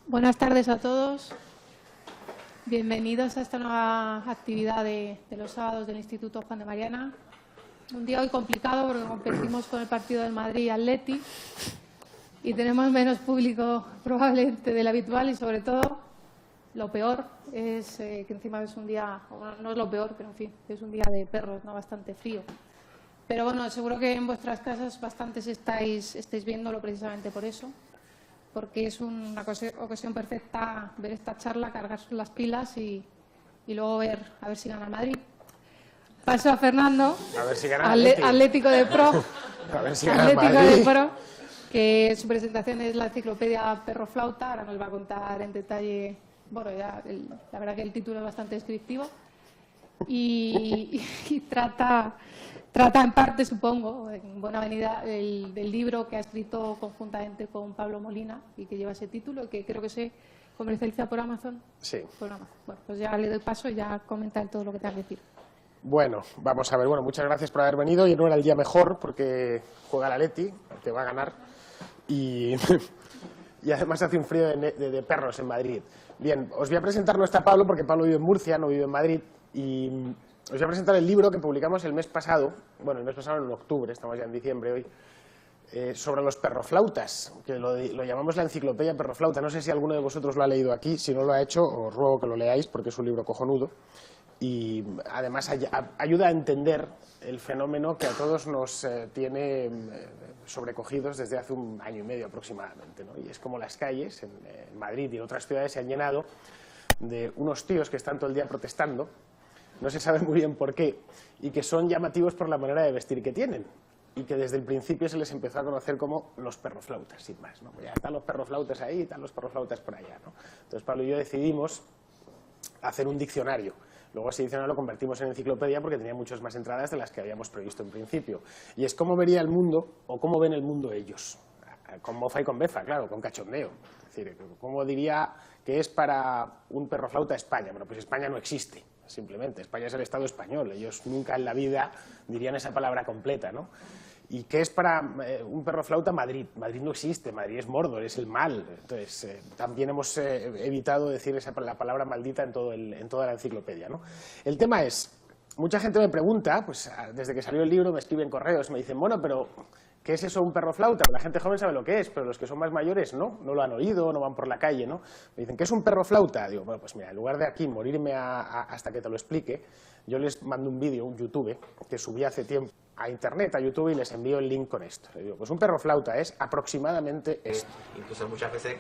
Buenas tardes a todos. Bienvenidos a esta nueva actividad de los sábados del Instituto Juan de Mariana. Un día hoy complicado porque competimos con el partido del Madrid Atleti y tenemos menos público probablemente del habitual, y sobre todo lo peor es que encima es un día, bueno, no es lo peor, pero en fin, es un día de perros, ¿no? Bastante frío. Pero bueno, seguro que en vuestras casas bastantes estáis viéndolo precisamente por eso, porque es una ocasión perfecta ver esta charla, cargar las pilas y luego ver a ver si gana el Madrid. Paso a Fernando, a ver si gana Atlético de Pro, a ver si gana Atlético de Pro, que su presentación es la enciclopedia Perro Flauta. Ahora nos va a contar en detalle, bueno, ya la verdad que el título es bastante descriptivo y trata en parte, supongo, en buena medida, del libro que ha escrito conjuntamente con Pablo Molina y que lleva ese título, que creo que se comercializa por Amazon. Sí. Por Amazon. Bueno, pues ya le doy paso y ya comenta todo lo que tenga que decir. Bueno, vamos a ver. Bueno, muchas gracias por haber venido. Y no era el día mejor porque juega el Atleti, que va a ganar. Y además hace un frío de perros en Madrid. Bien, os voy a presentar, no está Pablo porque Pablo vive en Murcia, no vive en Madrid. Y os voy a presentar el libro que publicamos el mes pasado, bueno, el mes pasado en octubre, estamos ya en diciembre hoy, sobre los perroflautas, que lo llamamos la enciclopedia perroflauta. No sé si alguno de vosotros lo ha leído aquí. Si no lo ha hecho, os ruego que lo leáis porque es un libro cojonudo. Y además ayuda a entender el fenómeno que a todos nos tiene sobrecogidos desde hace un año y medio aproximadamente, ¿no? Y es como las calles en Madrid y en otras ciudades se han llenado de unos tíos que están todo el día protestando, no se sabe muy bien por qué, y que son llamativos por la manera de vestir que tienen, y que desde el principio se les empezó a conocer como los perroflautas, sin más, ¿no? Ya están los perroflautas ahí, están los perroflautas por allá, ¿no? Entonces Pablo y yo decidimos hacer un diccionario. Luego ese diccionario lo convertimos en enciclopedia porque tenía muchas más entradas de las que habíamos previsto en principio. Y es cómo vería el mundo, o cómo ven el mundo ellos, con mofa y con befa, claro, con cachondeo. Es decir, cómo diría que es para un perroflauta España. Bueno, pues España no existe, simplemente. España es el Estado español. Ellos nunca en la vida dirían esa palabra completa, ¿no? ¿Y qué es para un perroflauta Madrid? Madrid no existe, Madrid es Mordor, es el mal. Entonces, también hemos evitado decir la palabra maldita en toda la enciclopedia, ¿no? El tema es, mucha gente me pregunta, pues desde que salió el libro me escriben correos, me dicen, bueno, pero ¿qué es eso un perroflauta? La gente joven sabe lo que es, pero los que son más mayores no lo han oído, no van por la calle, ¿no? Me dicen, ¿qué es un perroflauta? Digo, bueno, pues mira, en lugar de aquí morirme hasta que te lo explique, yo les mando un vídeo, un YouTube, que subí hace tiempo a internet, a YouTube, y les envío el link con esto. Les digo, pues un perroflauta es aproximadamente esto. Incluso muchas veces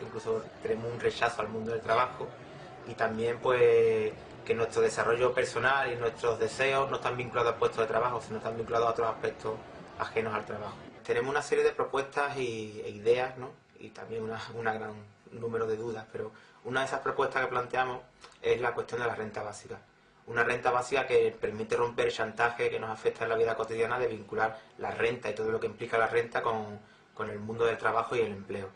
tenemos un rechazo al mundo del trabajo y también pues que nuestro desarrollo personal y nuestros deseos no están vinculados al puesto de trabajo, sino están vinculados a otros aspectos ajenos al trabajo. Tenemos una serie de propuestas e ideas, ¿no? Y también un gran número de dudas, pero una de esas propuestas que planteamos es la cuestión de la renta básica. Una renta básica que permite romper el chantaje que nos afecta en la vida cotidiana de vincular la renta y todo lo que implica la renta con el mundo del trabajo y el empleo.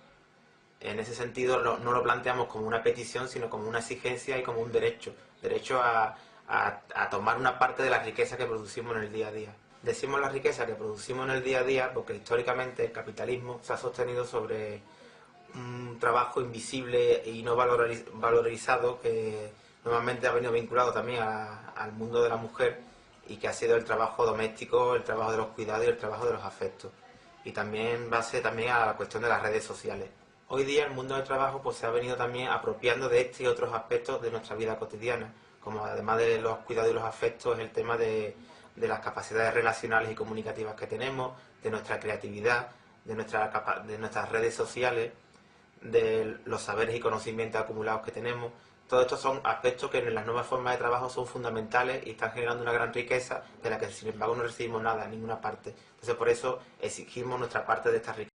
En ese sentido no lo planteamos como una petición, sino como una exigencia y como un derecho a tomar una parte de la riqueza que producimos en el día a día. Decimos la riqueza que producimos en el día a día porque históricamente el capitalismo se ha sostenido sobre un trabajo invisible y no valorizado que normalmente ha venido vinculado también al mundo de la mujer y que ha sido el trabajo doméstico, el trabajo de los cuidados y el trabajo de los afectos. Y también base también a la cuestión de las redes sociales. Hoy día el mundo del trabajo pues se ha venido también apropiando de este y otros aspectos de nuestra vida cotidiana, como además de los cuidados y los afectos, el tema de las capacidades relacionales y comunicativas que tenemos, de nuestra creatividad, de nuestras redes sociales, de los saberes y conocimientos acumulados que tenemos. Todos estos son aspectos que en las nuevas formas de trabajo son fundamentales y están generando una gran riqueza de la que sin embargo no recibimos nada en ninguna parte. Entonces por eso exigimos nuestra parte de esta riqueza.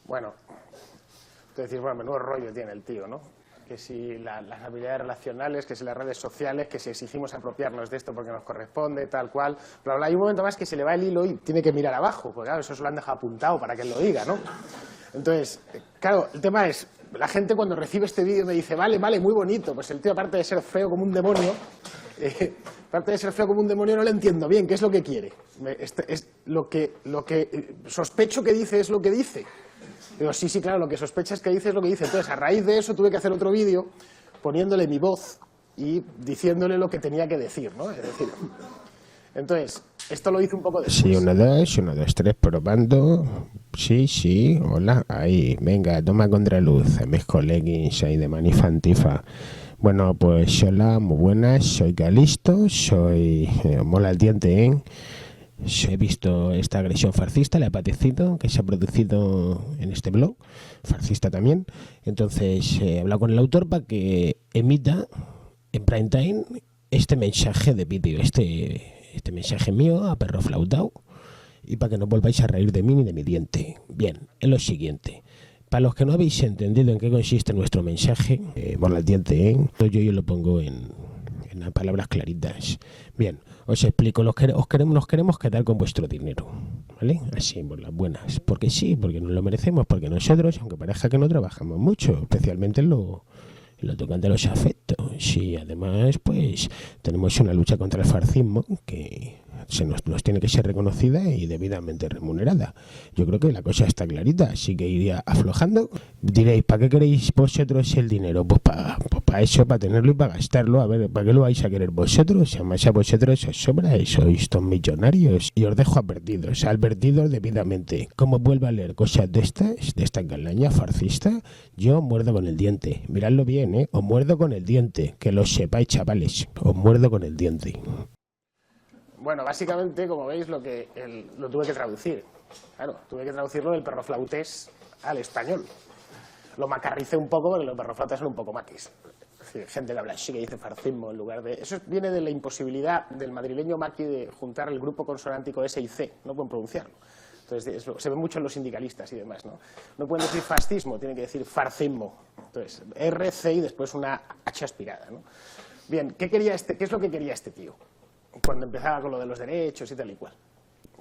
Bueno, te decís, bueno, menudo rollo tiene el tío, ¿no? Que si las habilidades relacionales, que si las redes sociales, que si exigimos apropiarnos de esto porque nos corresponde, tal cual. Pero hay un momento más que se le va el hilo y tiene que mirar abajo, porque claro, eso se lo han dejado apuntado para que él lo diga, ¿no? Entonces, claro, el tema es, la gente cuando recibe este vídeo me dice, vale, muy bonito, pues el tío aparte de ser feo como un demonio, no le entiendo bien, ¿qué es lo que quiere? Es lo que sospecho que dice es lo que dice. Digo, sí, claro, lo que sospechas que dice es lo que dice. Entonces, a raíz de eso tuve que hacer otro vídeo poniéndole mi voz y diciéndole lo que tenía que decir, ¿no? Es decir, entonces, esto lo hice un poco después. Sí, 1, 2, 3, probando. Sí, hola, ahí, venga, toma contraluz, mis coleguis ahí de Manifa Antifa. Bueno, pues hola, muy buenas, soy Calisto, mola el diente, ¿eh? He visto esta agresión fascista, le ha padecido, que se ha producido en este blog, fascista también. Entonces, he hablado con el autor para que emita en prime time este mensaje de vídeo, este mensaje mío a perro flautao, y para que no volváis a reír de mí ni de mi diente. Bien, es lo siguiente. Para los que no habéis entendido en qué consiste nuestro mensaje, mola el diente, ¿eh? Yo lo pongo en palabras claritas. Bien, os explico, nos queremos quedar con vuestro dinero, ¿vale? Así, por las buenas. Porque sí, porque nos lo merecemos, porque nosotros, aunque parezca que no trabajamos mucho, especialmente en lo tocante a los afectos, y además, pues, tenemos una lucha contra el fascismo que nos tiene que ser reconocida y debidamente remunerada. Yo creo que la cosa está clarita, así que iría aflojando. Diréis, ¿para qué queréis vosotros el dinero? Pues para eso, para tenerlo y para gastarlo. A ver, ¿para qué lo vais a querer vosotros? Además, a vosotros os sobra, sois todos millonarios. Y os dejo advertidos debidamente. Como vuelva a leer cosas de esta calaña fascista, yo muerdo con el diente. Miradlo bien, ¿eh? Os muerdo con el diente. Que lo sepáis, chavales. Os muerdo con el diente. Bueno, básicamente, como veis, lo tuve que traducir. Claro, tuve que traducirlo del perroflautés al español. Lo macarricé un poco porque los perroflautas son un poco maquis. Es decir, gente que habla así, que dice fascismo en lugar de... Eso viene de la imposibilidad del madrileño maqui de juntar el grupo consonántico S y C. No pueden pronunciarlo. Entonces, se ve mucho en los sindicalistas y demás, ¿no? No pueden decir fascismo, tienen que decir farcismo. Entonces, R, C y después una H aspirada, ¿no? Bien, ¿qué es lo que quería este tío? Cuando empezaba con lo de los derechos y tal y cual.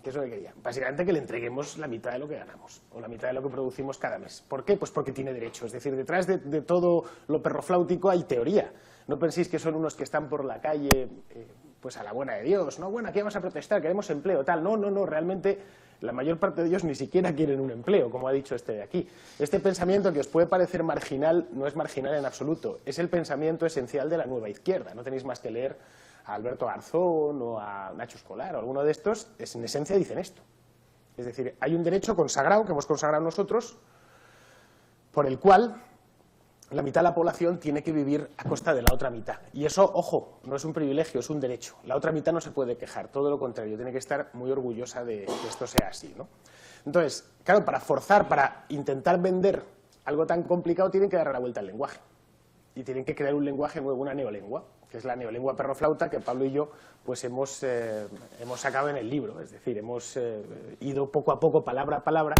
¿Qué es lo que quería? Básicamente que le entreguemos la mitad de lo que ganamos, o la mitad de lo que producimos cada mes. ¿Por qué? Pues porque tiene derecho. Es decir, detrás de todo lo perrofláutico hay teoría. No penséis que son unos que están por la calle, pues a la buena de Dios. No, bueno, aquí vamos a protestar, queremos empleo, tal. No, realmente la mayor parte de ellos ni siquiera quieren un empleo, como ha dicho este de aquí. Este pensamiento que os puede parecer marginal, no es marginal en absoluto. Es el pensamiento esencial de la nueva izquierda. No tenéis más que leer a Alberto Garzón o a Nacho Escolar o alguno de estos, en esencia dicen esto. Es decir, hay un derecho consagrado, que hemos consagrado nosotros, por el cual la mitad de la población tiene que vivir a costa de la otra mitad. Y eso, ojo, no es un privilegio, es un derecho. La otra mitad no se puede quejar, todo lo contrario, tiene que estar muy orgullosa de que esto sea así, ¿no? Entonces, claro, para intentar vender algo tan complicado, tienen que dar la vuelta al lenguaje. Y tienen que crear un lenguaje nuevo, una neolengua, que es la neolengua perroflauta que Pablo y yo pues hemos sacado en el libro. Es decir, hemos ido poco a poco, palabra a palabra,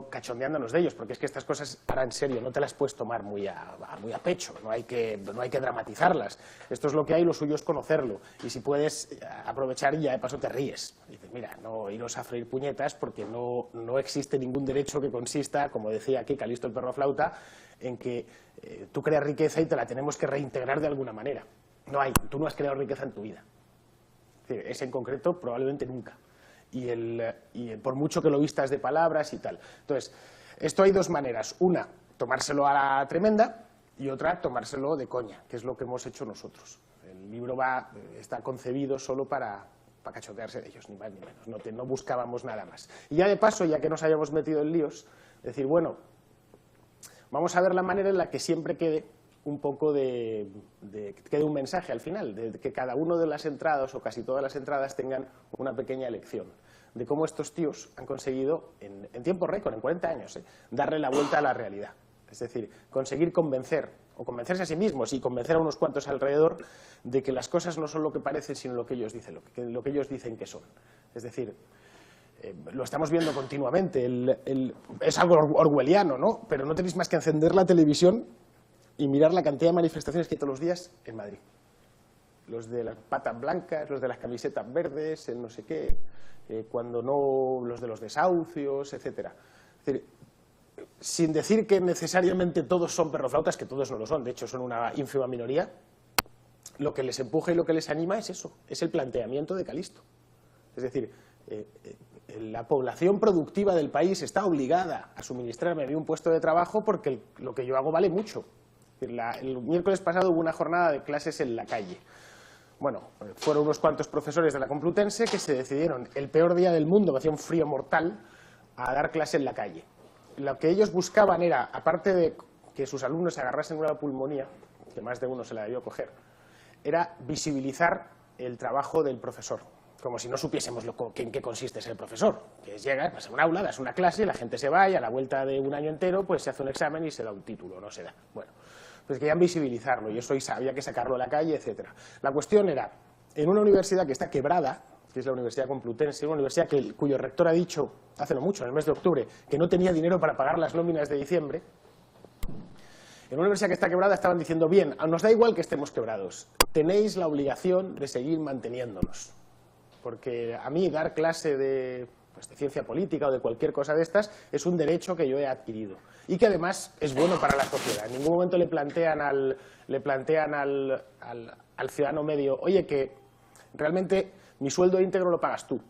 cachondeándonos de ellos, porque es que estas cosas, ahora en serio, no te las puedes tomar muy a pecho, no hay que dramatizarlas. Esto es lo que hay, lo suyo es conocerlo, y si puedes aprovechar y ya de paso te ríes. Dices, mira, no iros a freír puñetas porque no existe ningún derecho que consista, como decía aquí Calisto el perroflauta, en que tú creas riqueza y te la tenemos que reintegrar de alguna manera. No hay, tú no has creado riqueza en tu vida. Es decir, ese en concreto probablemente nunca. Y por mucho que lo vistas de palabras y tal. Entonces, esto hay dos maneras. Una, tomárselo a la tremenda, y otra, tomárselo de coña, que es lo que hemos hecho nosotros. El libro está concebido solo para cachotearse de ellos, ni más ni menos. No buscábamos nada más. Y ya de paso, ya que nos hayamos metido en líos, decir, bueno, vamos a ver la manera en la que siempre quede un poco quede un mensaje al final, de que cada una de las entradas o casi todas las entradas tengan una pequeña lección de cómo estos tíos han conseguido, en tiempo récord, en 40 años, darle la vuelta a la realidad. Es decir, conseguir convencer, o convencerse a sí mismos y convencer a unos cuantos alrededor de que las cosas no son lo que parecen, sino lo que ellos dicen, lo que ellos dicen que son. Es decir, lo estamos viendo continuamente, es algo orwelliano, ¿no? Pero no tenéis más que encender la televisión y mirar la cantidad de manifestaciones que hay todos los días en Madrid. Los de las patas blancas, los de las camisetas verdes, el no sé qué, cuando no, los de los desahucios, etcétera. Es decir, sin decir que necesariamente todos son perroflautas, que todos no lo son, de hecho son una ínfima minoría, lo que les empuja y lo que les anima es eso, es el planteamiento de Calisto. Es decir, la población productiva del país está obligada a suministrarme a mí un puesto de trabajo porque lo que yo hago vale mucho. El miércoles pasado hubo una jornada de clases en la calle. Bueno, fueron unos cuantos profesores de la Complutense que se decidieron el peor día del mundo, que hacía un frío mortal, a dar clase en la calle. Lo que ellos buscaban era, aparte de que sus alumnos se agarrasen una pulmonía, que más de uno se la debió coger, era visibilizar el trabajo del profesor, como si no supiésemos en qué consiste ser profesor, que es llegar, pasa un aula, das una clase, la gente se va y a la vuelta de un año entero pues se hace un examen y se da un título, no se da. Bueno, pues querían visibilizarlo y eso había que sacarlo a la calle, etcétera. La cuestión era, en una universidad que está quebrada, que es la Universidad Complutense, una universidad cuyo rector ha dicho, hace no mucho, en el mes de octubre, que no tenía dinero para pagar las nóminas de diciembre. En una universidad que está quebrada estaban diciendo, bien, nos da igual que estemos quebrados, tenéis la obligación de seguir manteniéndonos. Porque a mí dar clase de ciencia política o de cualquier cosa de estas es un derecho que yo he adquirido y que además es bueno para la sociedad. En ningún momento le plantean al ciudadano medio, oye, que realmente mi sueldo íntegro lo pagas tú.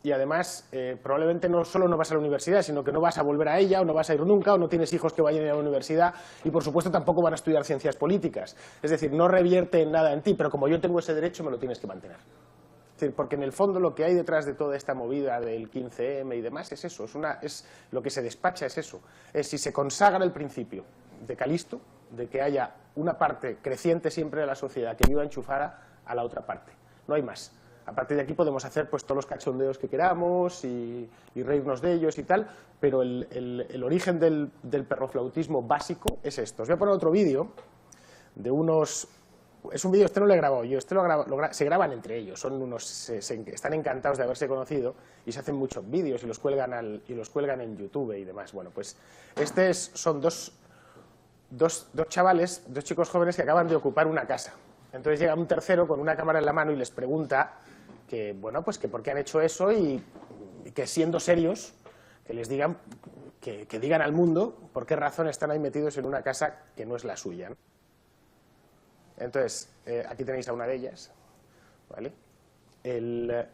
Y además, probablemente no solo no vas a la universidad, sino que no vas a volver a ella, o no vas a ir nunca, o no tienes hijos que vayan a la universidad, y por supuesto tampoco van a estudiar ciencias políticas. Es decir, no revierte en nada en ti, pero como yo tengo ese derecho, me lo tienes que mantener. Es decir, porque en el fondo lo que hay detrás de toda esta movida del 15M y demás es eso, es lo que se despacha es eso. Es si se consagra el principio de Calisto, de que haya una parte creciente siempre de la sociedad que viva enchufada a la otra parte. No hay más. A partir de aquí podemos hacer pues todos los cachondeos que queramos y reírnos de ellos y tal, pero el origen del perroflautismo básico es esto. Os voy a poner otro vídeo de unos... Es un vídeo, este no lo he grabado yo, se graban entre ellos, son están encantados de haberse conocido y se hacen muchos vídeos y los cuelgan en YouTube y demás. Bueno, pues son dos chavales, dos chicos jóvenes que acaban de ocupar una casa. Entonces llega un tercero con una cámara en la mano y les pregunta que, bueno, pues que por qué han hecho eso y que siendo serios, que les digan, que digan al mundo por qué razón están ahí metidos en una casa que no es la suya, ¿no? Entonces, aquí tenéis a una de ellas, ¿vale?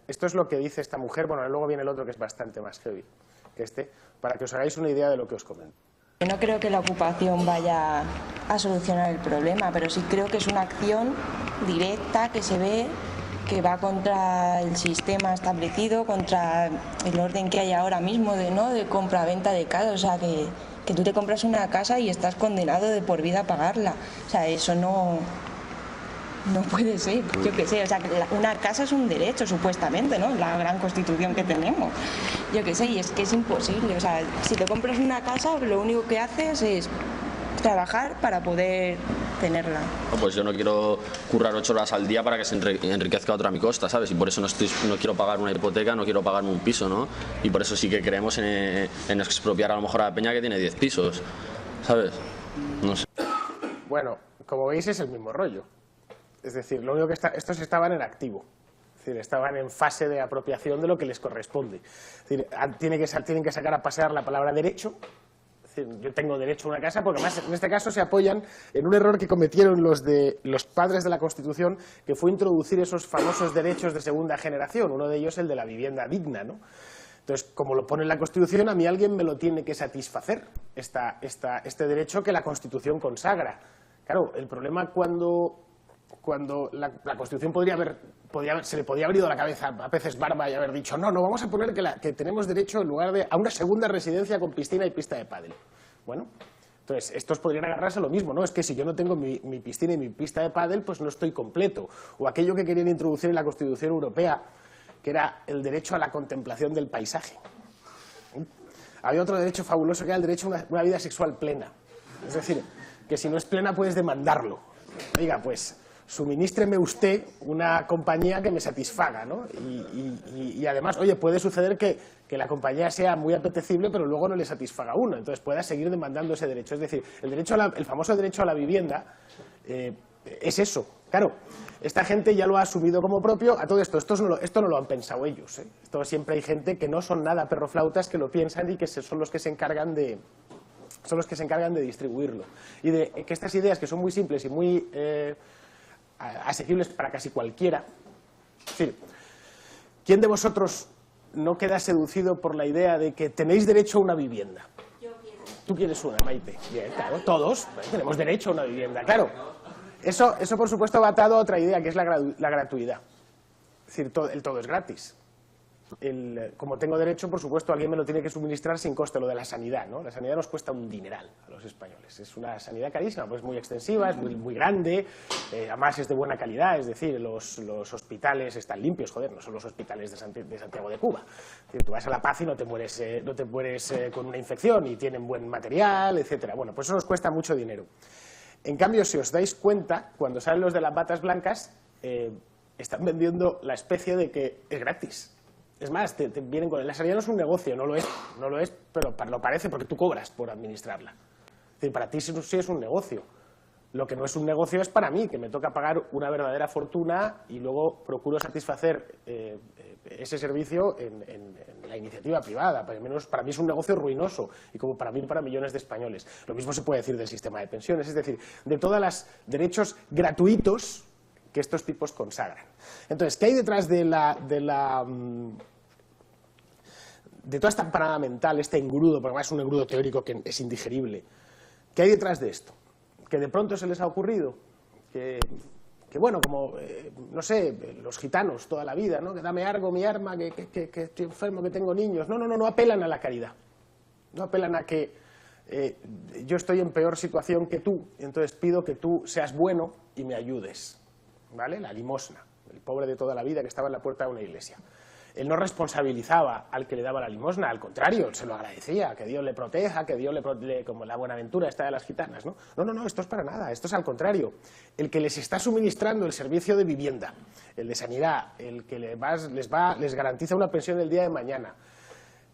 Esto es lo que dice esta mujer, bueno, luego viene el otro que es bastante más heavy que para que os hagáis una idea de lo que os comento. No creo que la ocupación vaya a solucionar el problema, pero sí creo que es una acción directa que se ve que va contra el sistema establecido, contra el orden que hay ahora mismo de compra-venta de casa, o sea, que tú te compras una casa y estás condenado de por vida a pagarla. O sea, eso no puede ser, yo qué sé, o sea, una casa es un derecho, supuestamente, ¿no? La gran constitución que tenemos, yo qué sé, y es que es imposible, o sea, si te compras una casa, lo único que haces es trabajar para poder tenerla. Pues yo no quiero currar 8 horas al día para que se enriquezca otra a mi costa, ¿sabes? Y por eso no quiero pagar una hipoteca, no quiero pagarme un piso, ¿no? Y por eso sí que creemos en expropiar a lo mejor a la peña que tiene 10 pisos, ¿sabes? No sé. Bueno, como veis es el mismo rollo. Es decir, lo único que estos estaban en activo. Es decir, estaban en fase de apropiación de lo que les corresponde. Es decir, tienen que sacar a pasear la palabra derecho. Es decir, yo tengo derecho a una casa, porque además en este caso se apoyan en un error que cometieron los padres de la Constitución, que fue introducir esos famosos derechos de segunda generación, uno de ellos el de la vivienda digna, ¿no? Entonces, como lo pone en la Constitución, a mí alguien me lo tiene que satisfacer, este derecho que la Constitución consagra. Claro, el problema cuando la Constitución se le podía haber ido la cabeza a peces barba y haber dicho no, vamos a poner que tenemos derecho en lugar de a una segunda residencia con piscina y pista de pádel. Bueno, entonces estos podrían agarrarse a lo mismo, ¿no? Es que si yo no tengo mi piscina y mi pista de pádel, pues no estoy completo. O aquello que querían introducir en la Constitución Europea, que era el derecho a la contemplación del paisaje. Había otro derecho fabuloso que era el derecho a una vida sexual plena. Es decir, que si no es plena puedes demandarlo. Oiga, pues suminístreme usted una compañía que me satisfaga, ¿no? Y además, oye, puede suceder que la compañía sea muy apetecible, pero luego no le satisfaga a uno, entonces pueda seguir demandando ese derecho. Es decir, el famoso derecho a la vivienda es eso. Claro, esta gente ya lo ha asumido como propio. A todo esto no lo han pensado ellos, ¿eh? Esto siempre hay gente que no son nada perroflautas, que lo piensan y que son los que se encargan de distribuirlo. Y de que estas ideas, que son muy simples y muy asequibles para casi cualquiera. Es decir, ¿quién de vosotros no queda seducido por la idea de que tenéis derecho a una vivienda. Tú quieres una, Maite. Bien, claro, todos tenemos derecho a una vivienda, claro. Eso por supuesto va atado a otra idea, que es la gratuidad. Es decir, el todo es gratis. Como tengo derecho, por supuesto, alguien me lo tiene que suministrar sin coste, lo de la sanidad, ¿no? La sanidad nos cuesta un dineral a los españoles. Es una sanidad carísima, pues es muy extensiva, es muy grande, además es de buena calidad, es decir, los hospitales están limpios, joder, no son los hospitales de Santiago de Cuba. Es decir, tú vas a La Paz y no te mueres con una infección y tienen buen material, etcétera. Bueno, pues eso nos cuesta mucho dinero. En cambio, si os dais cuenta, cuando salen los de las batas blancas, están vendiendo la especie de que es gratis. Es más, te vienen con... La sanidad no es un negocio, no lo es, pero lo parece porque tú cobras por administrarla. Es decir, para ti sí es un negocio. Lo que no es un negocio es para mí, que me toca pagar una verdadera fortuna y luego procuro satisfacer ese servicio en la iniciativa privada. Al menos para mí es un negocio ruinoso y como para mí para millones de españoles. Lo mismo se puede decir del sistema de pensiones, es decir, de todos los derechos gratuitos que estos tipos consagran. Entonces, ¿qué hay detrás de toda esta empanada mental, este engrudo, porque además es un engrudo teórico que es indigerible? ¿Qué hay detrás de esto? Que de pronto se les ha ocurrido que bueno, como, no sé, los gitanos toda la vida, ¿no? Que dame algo, mi arma, que estoy enfermo, que tengo niños. No apelan a la caridad. No apelan a que yo estoy en peor situación que tú, entonces pido que tú seas bueno y me ayudes. ¿Vale? La limosna, el pobre de toda la vida que estaba en la puerta de una iglesia. Él no responsabilizaba al que le daba la limosna, al contrario, se lo agradecía, que Dios le proteja, que Dios como la Buenaventura esta de las gitanas, ¿no? No, esto es para nada, esto es al contrario. El que les está suministrando el servicio de vivienda, el de sanidad, el que les garantiza una pensión el día de mañana,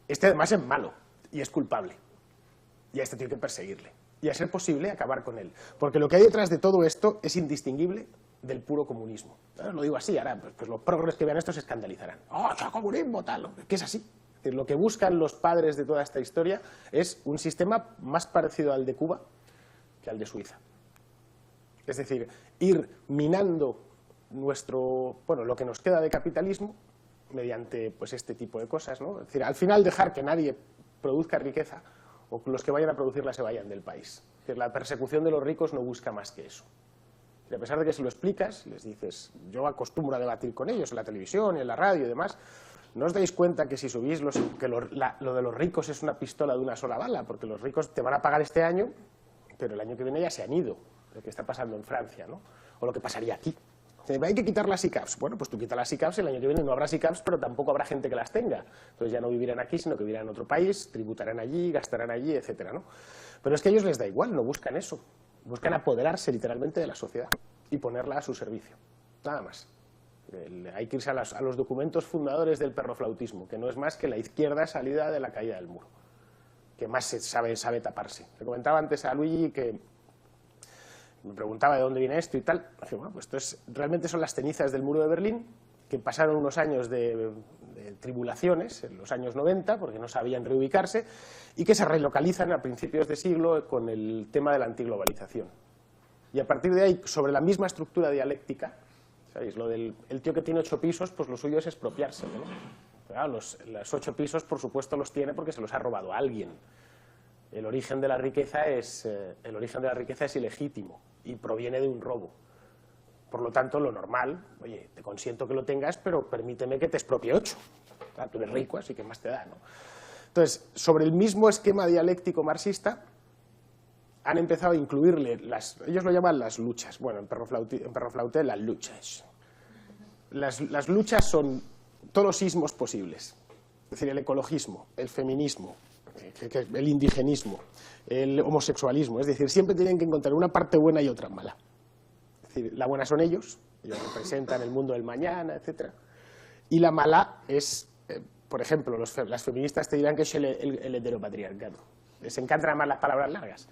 este además es malo y es culpable. Y a este tiene que perseguirle. Y a ser posible acabar con él. Porque lo que hay detrás de todo esto es indistinguible del puro comunismo. Lo digo así, ahora pues los progres que vean esto se escandalizarán. ¡Oh, es comunismo, tal! Que es así. Es decir, lo que buscan los padres de toda esta historia es un sistema más parecido al de Cuba que al de Suiza. Es decir, ir minando lo que nos queda de capitalismo mediante pues, este tipo de cosas, ¿no? Es decir, al final dejar que nadie produzca riqueza o que los que vayan a producirla se vayan del país. Es decir, la persecución de los ricos no busca más que eso. Y a pesar de que se lo explicas, les dices, yo acostumbro a debatir con ellos en la televisión y en la radio y demás, no os dais cuenta que si subís lo de los ricos es una pistola de una sola bala, porque los ricos te van a pagar este año, pero el año que viene ya se han ido, lo que está pasando en Francia, ¿no? O lo que pasaría aquí. Hay que quitar las ICAPs. Bueno, pues tú quitas las ICAPs y el año que viene no habrá ICAPs, pero tampoco habrá gente que las tenga. Entonces ya no vivirán aquí, sino que vivirán en otro país, tributarán allí, gastarán allí, etcétera, ¿no? Pero es que a ellos les da igual, no buscan eso. Buscan apoderarse literalmente de la sociedad y ponerla a su servicio. Nada más. Hay que irse a los documentos fundadores del perroflautismo, que no es más que la izquierda salida de la caída del muro, que más sabe taparse. Le comentaba antes a Luigi que me preguntaba de dónde viene esto y tal. Dije, bueno, pues realmente son las cenizas del muro de Berlín, que pasaron unos años de tribulaciones, en los años 90, porque no sabían reubicarse, y que se relocalizan a principios de siglo con el tema de la antiglobalización. Y a partir de ahí, sobre la misma estructura dialéctica, ¿sabéis? Lo del el tío que tiene 8 pisos, pues lo suyo es expropiarse, ¿no? Claro, los 8 pisos, por supuesto, los tiene porque se los ha robado a alguien. El origen de la riqueza es ilegítimo y proviene de un robo. Por lo tanto, lo normal, oye, te consiento que lo tengas, pero permíteme que te expropie 8. Claro, tú eres rico, así que más te da, ¿no? Entonces, sobre el mismo esquema dialéctico marxista, han empezado a incluirle, ellos lo llaman las luchas, bueno, en Perroflauté las luchas. Las luchas son todos los ismos posibles, es decir, el ecologismo, el feminismo, el indigenismo, el homosexualismo, es decir, siempre tienen que encontrar una parte buena y otra mala. Es decir, la buena son ellos representan el mundo del mañana, etc. Y la mala es, por ejemplo, las feministas te dirán que es el heteropatriarcado. Les encantan más las palabras largas.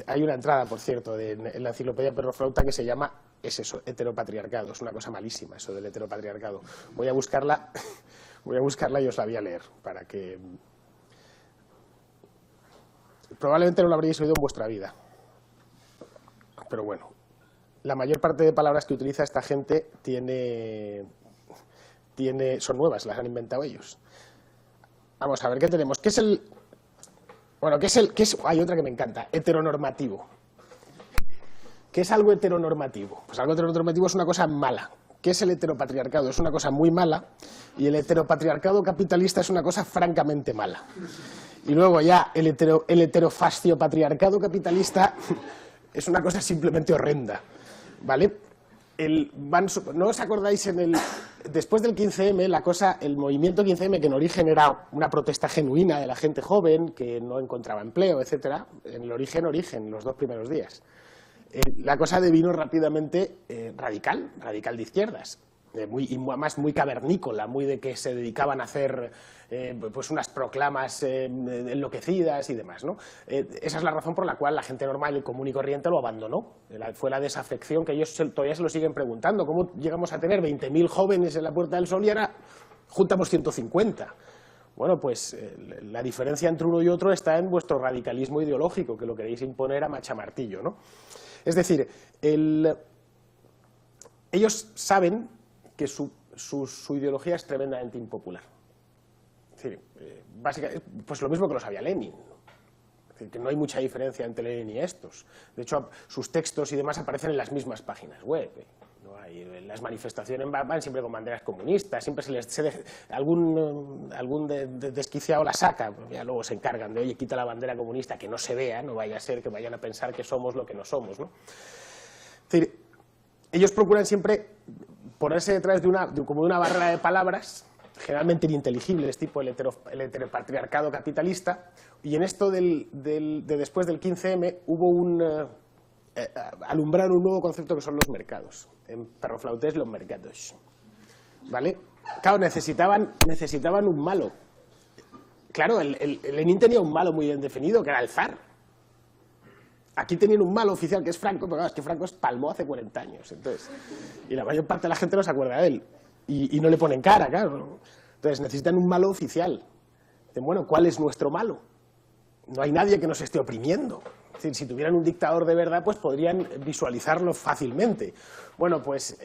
Hay una entrada, por cierto, en la enciclopedia Perroflauta que se llama, es eso, heteropatriarcado. Es una cosa malísima eso del heteropatriarcado. Voy a buscarla y os la voy a leer para que... Probablemente no lo habréis oído en vuestra vida. Pero bueno, la mayor parte de palabras que utiliza esta gente tiene son nuevas, las han inventado ellos. Vamos a ver, ¿qué tenemos? ¿Qué es el...? Bueno, hay otra que me encanta, heteronormativo. ¿Qué es algo heteronormativo? Pues algo heteronormativo es una cosa mala. ¿Qué es el heteropatriarcado? Es una cosa muy mala, y el heteropatriarcado capitalista es una cosa francamente mala. Y luego ya el heterofasciopatriarcado capitalista es una cosa simplemente horrenda, ¿vale? ¿No os acordáis después del 15M, el movimiento 15M, que en origen era una protesta genuina de la gente joven, que no encontraba empleo, etcétera, en el origen, los 2 primeros días. La cosa devino rápidamente radical de izquierdas, y además muy cavernícola, muy de que se dedicaban a hacer pues unas proclamas enloquecidas y demás, ¿no? Esa es la razón por la cual la gente normal y común y corriente lo abandonó. Fue la desafección que ellos todavía se lo siguen preguntando. ¿Cómo llegamos a tener 20.000 jóvenes en la Puerta del Sol y ahora juntamos 150? Bueno, pues la diferencia entre uno y otro está en vuestro radicalismo ideológico, que lo queréis imponer a machamartillo, ¿no? Es decir, ellos saben que su ideología es tremendamente impopular. Es decir, básicamente, pues lo mismo que lo sabía Lenin. Es decir, que no hay mucha diferencia entre Lenin y estos. De hecho, sus textos y demás aparecen en las mismas páginas web. No hay, las manifestaciones van siempre con banderas comunistas, siempre algún desquiciado la saca, ya luego se encargan de, oye, quita la bandera comunista, que no se vea, no vaya a ser que vayan a pensar que somos lo que no somos, ¿no? Es decir, ellos procuran siempre ponerse detrás de una barrera de palabras, generalmente ininteligibles, tipo el heteropatriarcado capitalista, y en esto de después del 15M hubo alumbraron un nuevo concepto que son los mercados. En perroflautés, los mercados. ¿Vale? Claro, necesitaban un malo. Claro, Lenin tenía un malo muy bien definido, que era el zar. Aquí tenían un malo oficial, que es Franco, pero claro, es que Franco palmó hace 40 años. Entonces, y la mayor parte de la gente no se acuerda de él. Y no le ponen cara, claro. Entonces necesitan un malo oficial. Dicen, bueno, ¿cuál es nuestro malo? No hay nadie que nos esté oprimiendo. Es decir, si tuvieran un dictador de verdad, pues podrían visualizarlo fácilmente. Bueno, pues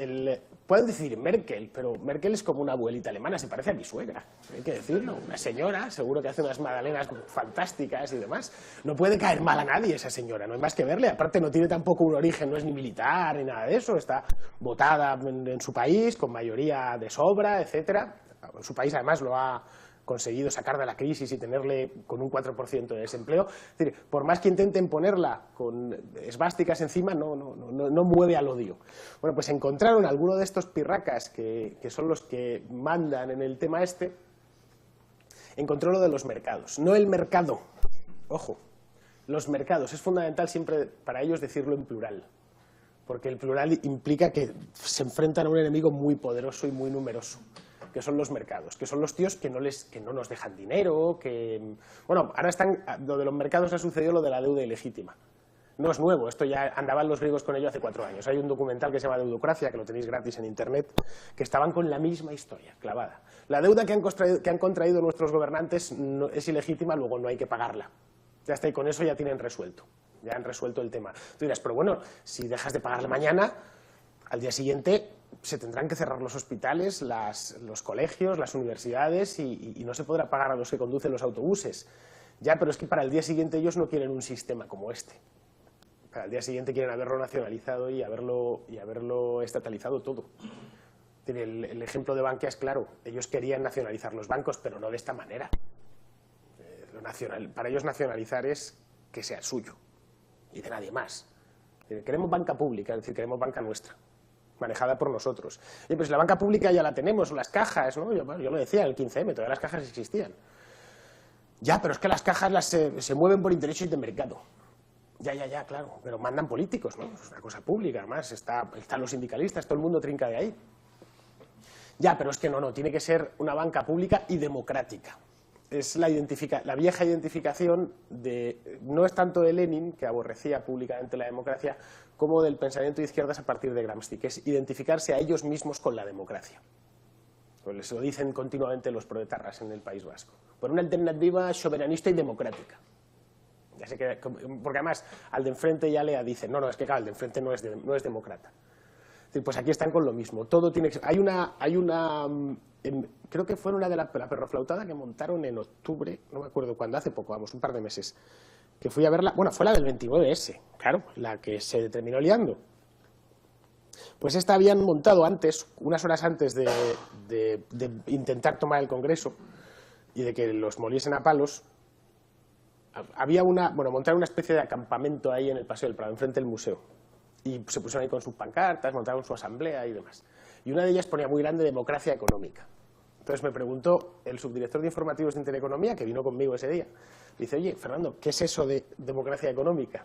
pueden decir Merkel, pero Merkel es como una abuelita alemana, se parece a mi suegra, hay que decirlo. Una señora, seguro que hace unas magdalenas fantásticas y demás. No puede caer mal a nadie esa señora, no hay más que verle. Aparte no tiene tampoco un origen, no es ni militar ni nada de eso, está votada en su país con mayoría de sobra, etcétera. Su país además lo ha conseguido sacar de la crisis y tenerle con un 4% de desempleo. Es decir, por más que intenten ponerla con esvásticas encima, no mueve al odio. Bueno, pues encontraron alguno de estos pirracas que son los que mandan en el tema este, encontró lo de los mercados. No el mercado, ojo, los mercados. Es fundamental siempre para ellos decirlo en plural, porque el plural implica que se enfrentan a un enemigo muy poderoso y muy numeroso, que son los mercados, que son los tíos que no nos dejan dinero, que... Bueno, ahora lo de los mercados ha sucedido lo de la deuda ilegítima. No es nuevo, esto ya andaban los griegos con ello hace 4 años. Hay un documental que se llama Deudocracia, que lo tenéis gratis en internet, que estaban con la misma historia, clavada. La deuda que han contraído nuestros gobernantes es ilegítima, luego no hay que pagarla. Ya está, y con eso ya tienen resuelto. Ya han resuelto el tema. Tú dirás, pero bueno, si dejas de pagarla mañana, al día siguiente se tendrán que cerrar los hospitales, los colegios, las universidades y no se podrá pagar a los que conducen los autobuses. Ya, pero es que para el día siguiente ellos no quieren un sistema como este. Para el día siguiente quieren haberlo nacionalizado y haberlo estatalizado todo. El ejemplo de Bankia es claro. Ellos querían nacionalizar los bancos, pero no de esta manera. Para ellos nacionalizar es que sea suyo y de nadie más. Queremos banca pública, es decir, queremos banca nuestra, manejada por nosotros. Y pues la banca pública ya la tenemos, las cajas, ¿no? Yo lo decía, en el 15M, todas las cajas existían. Ya, pero es que las cajas se mueven por intereses de mercado. Ya, claro, pero mandan políticos, ¿no? Es una cosa pública, además, están los sindicalistas, todo el mundo trinca de ahí. Ya, pero es que no, tiene que ser una banca pública y democrática. Es la vieja identificación no es tanto de Lenin, que aborrecía públicamente la democracia, como del pensamiento de izquierdas a partir de Gramsci, que es identificarse a ellos mismos con la democracia. Pues les lo dicen continuamente los proetarras en el País Vasco. Por una alternativa soberanista y democrática. Ya sé que, porque además al de enfrente ya le dicen, no, es que claro, el de enfrente no es demócrata. Es Pues aquí están con lo mismo. Todo tiene que... creo que fue una de la perroflautada que montaron en octubre, no me acuerdo cuándo, hace poco, vamos, un par de meses, que fui a verla, bueno, fue la del 29S, claro, la que se terminó liando. Pues esta habían montado antes, unas horas antes de intentar tomar el Congreso y de que los moliesen a palos, montaron una especie de acampamento ahí en el Paseo del Prado, enfrente del museo. Y se pusieron ahí con sus pancartas, montaron su asamblea y demás. Y una de ellas ponía muy grande democracia económica. Entonces me preguntó el subdirector de informativos de Intereconomía, que vino conmigo ese día, dice, oye, Fernando, ¿qué es eso de democracia económica?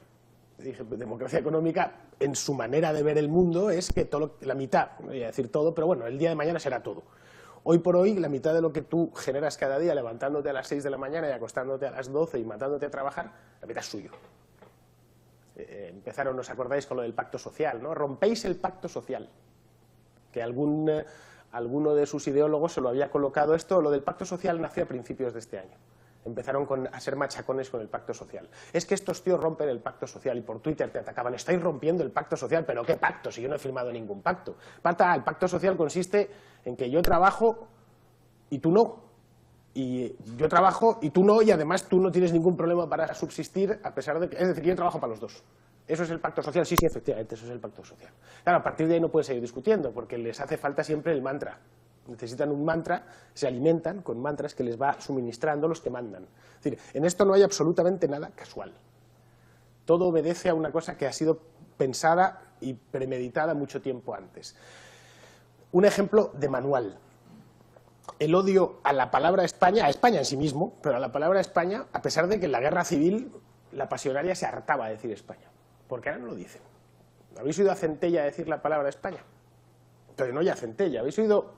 Y dije, pues, democracia económica, en su manera de ver el mundo, es que la mitad, no voy a decir todo, pero bueno, el día de mañana será todo. Hoy por hoy, la mitad de lo que tú generas cada día, levantándote a las 6 de la mañana y acostándote a las 12 y matándote a trabajar, la mitad es suyo. Empezaron, ¿os acordáis con lo del pacto social, ¿no? Rompéis el pacto social. Que alguno de sus ideólogos se lo había colocado esto. Lo del pacto social nació a principios de este año. Empezaron a ser machacones con el pacto social. Es que estos tíos rompen el pacto social y por Twitter te atacaban. Estáis rompiendo el pacto social, pero ¿qué pacto? Si yo no he firmado ningún pacto. El pacto social consiste en que yo trabajo y tú no. Y yo trabajo y tú no, y además tú no tienes ningún problema para subsistir, a pesar de que... Es decir, yo trabajo para los dos. ¿Eso es el pacto social? Sí, efectivamente, eso es el pacto social. Claro, a partir de ahí no pueden seguir discutiendo, porque les hace falta siempre el mantra. Necesitan un mantra, se alimentan con mantras que les va suministrando los que mandan. Es decir, en esto no hay absolutamente nada casual. Todo obedece a una cosa que ha sido pensada y premeditada mucho tiempo antes. Un ejemplo de manual. El odio a la palabra España, a España en sí mismo, pero a la palabra España, a pesar de que en la guerra civil la pasionaria se hartaba de decir España. Porque ahora no lo dicen. ¿Habéis oído a Centella decir la palabra España? Pero no ya Centella. ¿Habéis oído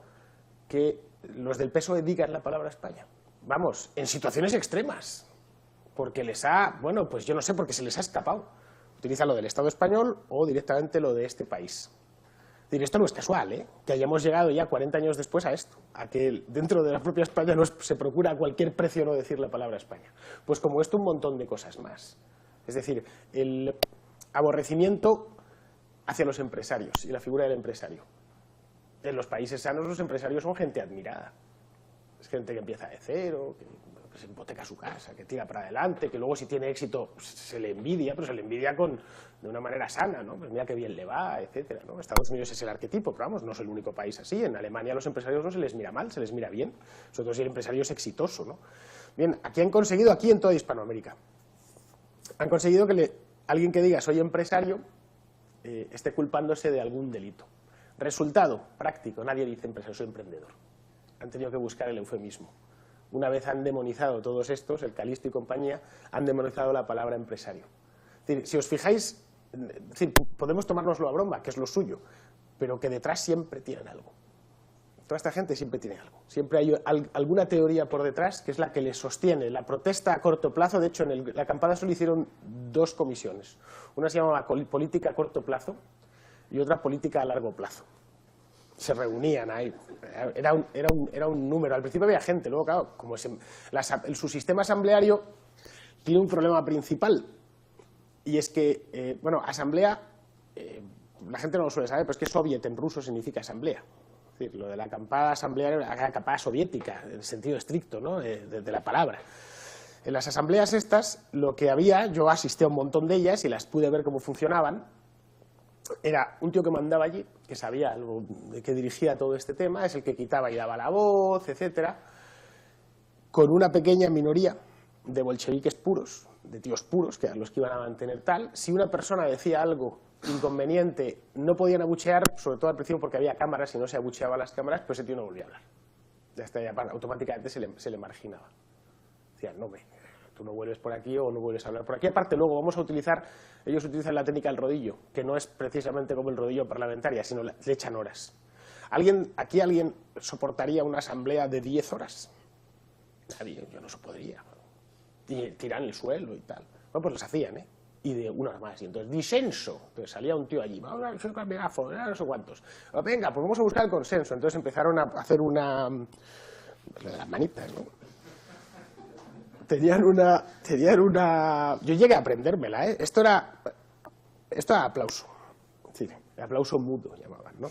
que los del PSOE digan la palabra España? Vamos, en situaciones extremas. Porque bueno, pues yo no sé, porque se les ha escapado. Utilizan lo del Estado español o directamente lo de este país. Es decir, esto no es casual, que hayamos llegado ya 40 años después a esto, a que dentro de la propia España se procura a cualquier precio no decir la palabra España. Pues como esto, un montón de cosas más. Es decir, el aborrecimiento hacia los empresarios y la figura del empresario. En los países sanos los empresarios son gente admirada. Es gente que empieza de cero, que se hipoteca su casa, que tira para adelante, que luego si tiene éxito se le envidia, pero se le envidia de una manera sana, ¿no? Pues mira qué bien le va, etcétera, ¿no? Estados Unidos es el arquetipo, pero vamos, no es el único país así. En Alemania a los empresarios no se les mira mal, se les mira bien, sobre todo si el empresario es exitoso, ¿no? Bien, aquí en toda Hispanoamérica, han conseguido que alguien que diga soy empresario esté culpándose de algún delito. Resultado práctico, nadie dice empresario, soy emprendedor. Han tenido que buscar el eufemismo. Una vez han demonizado todos estos, el Calisto y compañía, han demonizado la palabra empresario. Es decir, si os fijáis, podemos tomárnoslo a broma, que es lo suyo, pero que detrás siempre tienen algo. Toda esta gente siempre tiene algo. Siempre hay alguna teoría por detrás que es la que les sostiene. La protesta a corto plazo, de hecho, la acampada solo hicieron 2 comisiones. Una se llamaba política a corto plazo y otra política a largo plazo. Se reunían ahí, era un número. Al principio había gente, luego claro, como su sistema asambleario tiene un problema principal, y es que, asamblea, la gente no lo suele saber, pero es que soviet en ruso significa asamblea. Es decir, lo de la acampada asamblearia, la acampada soviética, en el sentido estricto, ¿no? de la palabra. En las asambleas estas, lo que había, yo asistí a un montón de ellas y las pude ver cómo funcionaban. Era un tío que mandaba allí, que sabía algo, que dirigía todo este tema, es el que quitaba y daba la voz, etcétera, con una pequeña minoría de bolcheviques puros, de tíos puros, que eran los que iban a mantener tal. Si una persona decía algo inconveniente, no podían abuchear, sobre todo al principio porque había cámaras y no se abucheaba las cámaras, pues ese tío no volvía a hablar. Ya automáticamente se le marginaba. Decían, no, tú no vuelves por aquí o no vuelves a hablar por aquí. Aparte, luego ellos utilizan la técnica del rodillo, que no es precisamente como el rodillo parlamentario, sino le echan horas. ¿Aquí alguien soportaría una asamblea de 10 horas? Nadie, yo no se podría. Y tiran el suelo y tal. Bueno, pues los hacían, y de una hora más. Y entonces, disenso. Entonces salía un tío allí, vamos a buscar el megáfono, no sé cuántos. Venga, pues vamos a buscar el consenso. Entonces empezaron a hacer las manitas, ¿no? Tenían una... Yo llegué a aprendérmela, Esto era aplauso. Sí. El aplauso mudo llamaban, ¿no?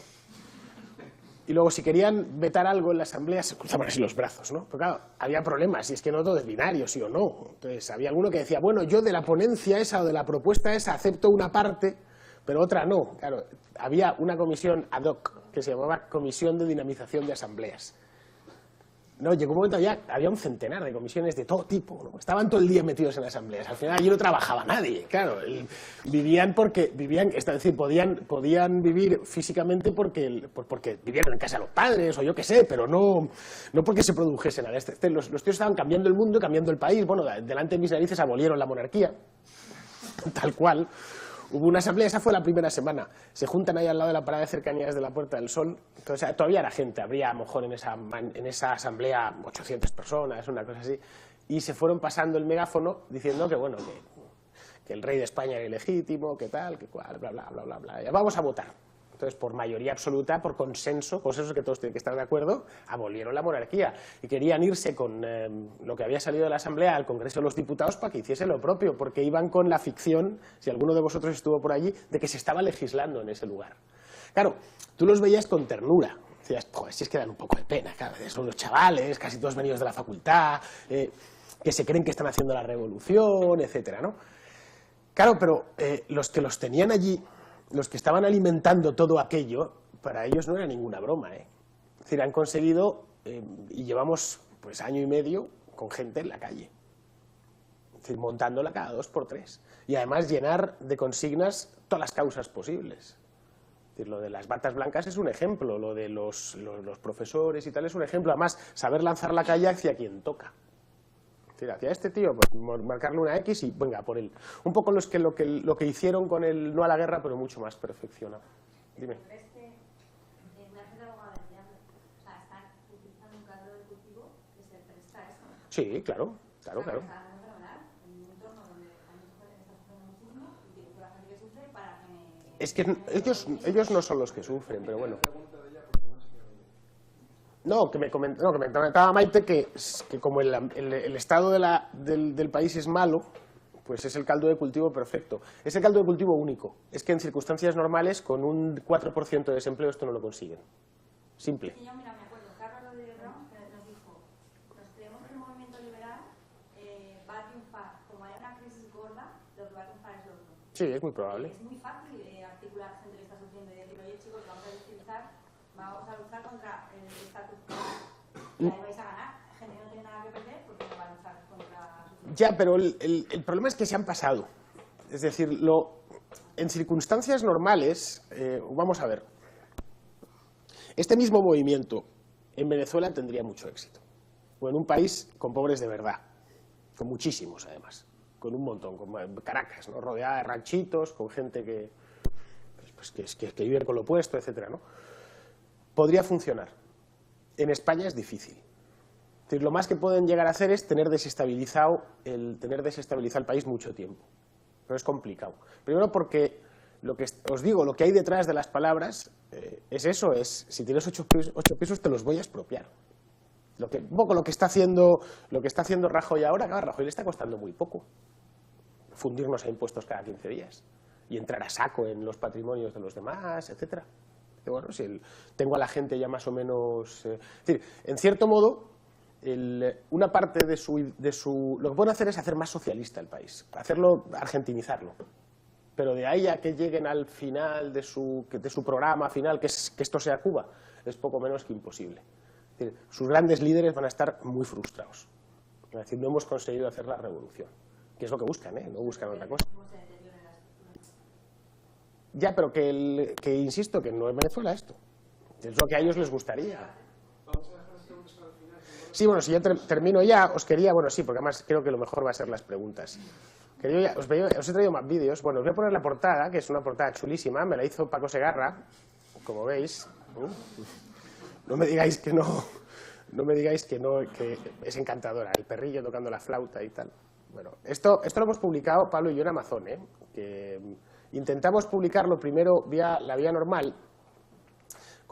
Y luego, si querían vetar algo en la asamblea, se cruzaban así los brazos, ¿no? Pero claro, había problemas, y es que no todo es binario, sí o no. Entonces, había alguno que decía, bueno, yo de la ponencia esa o de la propuesta esa acepto una parte, pero otra no. Claro, había una comisión ad hoc que se llamaba Comisión de Dinamización de Asambleas. No, llegó un momento ya, había un centenar de comisiones de todo tipo, ¿no? Estaban todo el día metidos en asambleas, al final allí no trabajaba nadie, claro, vivían, es decir, podían vivir físicamente porque vivieron en casa de los padres, o yo qué sé, pero no porque se produjese nada. Los tíos estaban cambiando el mundo, cambiando el país, bueno, delante de mis narices abolieron la monarquía, tal cual. Hubo una asamblea, esa fue la primera semana. Se juntan ahí al lado de la parada de cercanías de la Puerta del Sol. Entonces, todavía era gente, habría a lo mejor en esa asamblea 800 personas, una cosa así. Y se fueron pasando el megáfono diciendo que, bueno, que el rey de España era ilegítimo, que tal, que cual, bla, bla, bla, bla, bla. Ya vamos a votar. Entonces, por mayoría absoluta, por consenso que todos tienen que estar de acuerdo, abolieron la monarquía y querían irse con lo que había salido de la Asamblea al Congreso de los Diputados para que hiciese lo propio, porque iban con la ficción, si alguno de vosotros estuvo por allí, de que se estaba legislando en ese lugar. Claro, tú los veías con ternura, decías, joder, si es que dan un poco de pena, claro, son los chavales, casi todos venidos de la facultad, que se creen que están haciendo la revolución, etcétera, ¿no? Claro, pero los que los tenían allí, los que estaban alimentando todo aquello, para ellos no era ninguna broma, ¿eh? Es decir, han conseguido, y llevamos pues año y medio con gente en la calle, es decir, montándola cada 2 por 3, y además llenar de consignas todas las causas posibles. Es decir, lo de las batas blancas es un ejemplo, lo de los profesores y tal es un ejemplo, además saber lanzar la calle hacia quien toca. Es decir, hacia este tío, pues marcarle una X y venga, por él. Un poco lo que hicieron con el no a la guerra, pero mucho más perfeccionado. Dime. Sí, claro. Es que ellos no son los que sufren, pero bueno. No, que me comentaba Maite que como el estado del país es malo, pues es el caldo de cultivo perfecto. Es el caldo de cultivo único. Es que en circunstancias normales, con un 4% de desempleo, esto no lo consiguen. Simple. Sí, yo mira, me acuerdo, Carlos Rodríguez Brown nos dijo, nos creemos que el movimiento liberal va a triunfar. Como hay una crisis gorda, lo que va a triunfar es lo otro. Sí, es muy probable. Es muy fácil articular gente que está sufriendo y decir, oye chicos, vamos a luchar contra el status quo y ahí vais a ganar. Gente que no tiene nada que perder porque no va a luchar contra su... Ya, pero el problema es que se han pasado. Es decir, en circunstancias normales, vamos a ver, este mismo movimiento en Venezuela tendría mucho éxito. O en un país con pobres de verdad, con muchísimos además, con un montón, con Caracas, ¿no? Rodeada de ranchitos, con gente que vive con lo opuesto, etcétera, ¿no? Podría funcionar. En España es difícil. Es decir, lo más que pueden llegar a hacer es tener desestabilizado el país mucho tiempo. Pero es complicado. Primero porque, os digo, lo que hay detrás de las palabras es eso, si tienes 8 pisos te los voy a expropiar. Un poco lo que está haciendo Rajoy ahora, claro, a Rajoy le está costando muy poco fundirnos a impuestos cada 15 días y entrar a saco en los patrimonios de los demás, etcétera. Bueno, si tengo a la gente ya más o menos... es decir, en cierto modo, una parte de su... Lo que pueden hacer es hacer más socialista el país, argentinizarlo. Pero de ahí a que lleguen al final de su programa final, que esto sea Cuba, es poco menos que imposible. Es decir, sus grandes líderes van a estar muy frustrados. Es decir, no hemos conseguido hacer la revolución, que es lo que buscan, no buscan otra cosa. Ya, pero que insisto, que no es Venezuela esto. Es lo que a ellos les gustaría. Sí, bueno, si ya termino ya, os quería... Bueno, sí, porque además creo que lo mejor va a ser las preguntas. Os he traído más vídeos. Bueno, os voy a poner la portada, que es una portada chulísima. Me la hizo Paco Segarra, como veis. No me digáis que no... No me digáis que no, que es encantadora. El perrillo tocando la flauta y tal. Bueno, esto lo hemos publicado Pablo y yo en Amazon, que... Intentamos publicarlo primero la vía normal,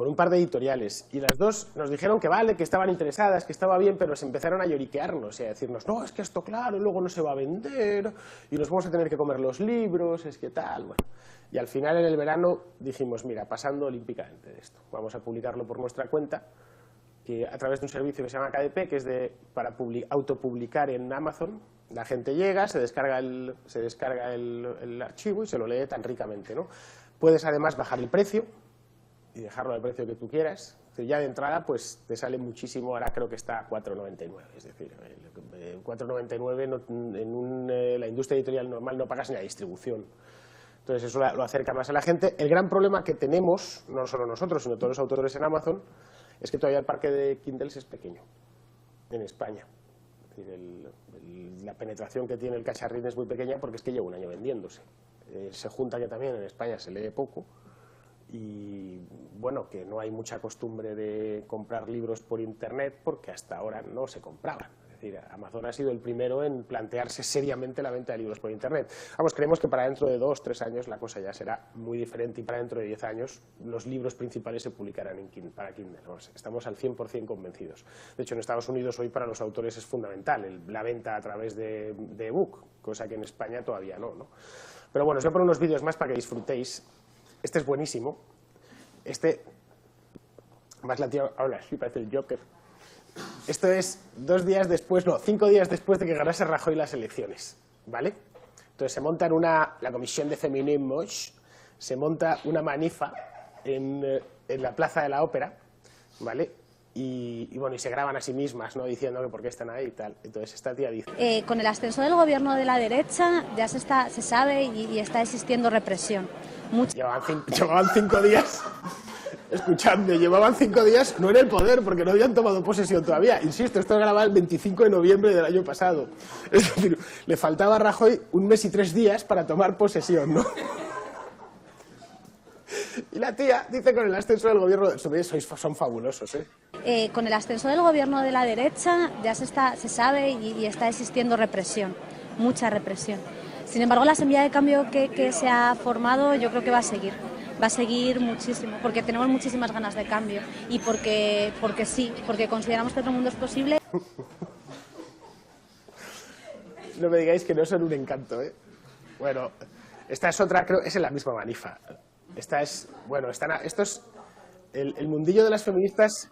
con un par de editoriales, y las dos nos dijeron que vale, que estaban interesadas, que estaba bien, pero se empezaron a lloriquearnos y a decirnos, no, es que esto claro, luego no se va a vender, y nos vamos a tener que comer los libros, es que tal, bueno. Y al final, en el verano, dijimos, mira, pasando olímpicamente de esto, vamos a publicarlo por nuestra cuenta, que a través de un servicio que se llama KDP, que es para autopublicar en Amazon. La gente llega, se descarga el archivo y se lo lee tan ricamente, ¿no? Puedes además bajar el precio y dejarlo al precio que tú quieras. Ya de entrada pues te sale muchísimo, ahora creo que está a 4,99, es decir, 4,99 la industria editorial normal no pagas ni la distribución. Entonces eso lo acerca más a la gente. El gran problema que tenemos, no solo nosotros, sino todos los autores en Amazon, es que todavía el parque de Kindles es pequeño en España. Es decir, la penetración que tiene el cacharrín es muy pequeña porque es que lleva un año vendiéndose. Se junta que también en España se lee poco y bueno, que no hay mucha costumbre de comprar libros por internet porque hasta ahora no se compraban. Es decir, Amazon ha sido el primero en plantearse seriamente la venta de libros por internet. Vamos, creemos que para dentro de 2 o 3 años la cosa ya será muy diferente y para dentro de 10 años los libros principales se publicarán para Kindle. Estamos al 100% convencidos. De hecho, en Estados Unidos hoy para los autores es fundamental la venta a través de ebook, cosa que en España todavía no. Pero bueno, os voy a poner unos vídeos más para que disfrutéis. Este es buenísimo. Más la tía habla así, parece el Joker. Esto es 5 días después de que ganase Rajoy las elecciones, ¿vale? Entonces se monta la Comisión de Feminismos, se monta una manifa en la Plaza de la Ópera, ¿vale? Y bueno, y se graban a sí mismas, ¿no? Diciendo que por qué están ahí y tal. Entonces esta tía dice... con el ascenso del gobierno de la derecha ya se sabe y está existiendo represión. Llevaban 5 días... Escuchadme, llevaban 5 días, no en el poder, porque no habían tomado posesión todavía. Insisto, esto grababa el 25 de noviembre del año pasado. Es decir, le faltaba a Rajoy 1 mes y 3 días para tomar posesión, ¿no? Y la tía dice con el ascenso del gobierno... Son fabulosos, ¿eh? Con el ascenso del gobierno de la derecha ya se sabe y está existiendo represión, mucha represión. Sin embargo, la semilla de cambio que se ha formado yo creo que va a seguir muchísimo, porque tenemos muchísimas ganas de cambio y porque consideramos que otro mundo es posible. No me digáis que no son un encanto, ¿eh? Bueno, esta es otra, creo, es en la misma manifa. Esta es, bueno, esto es el mundillo de las feministas.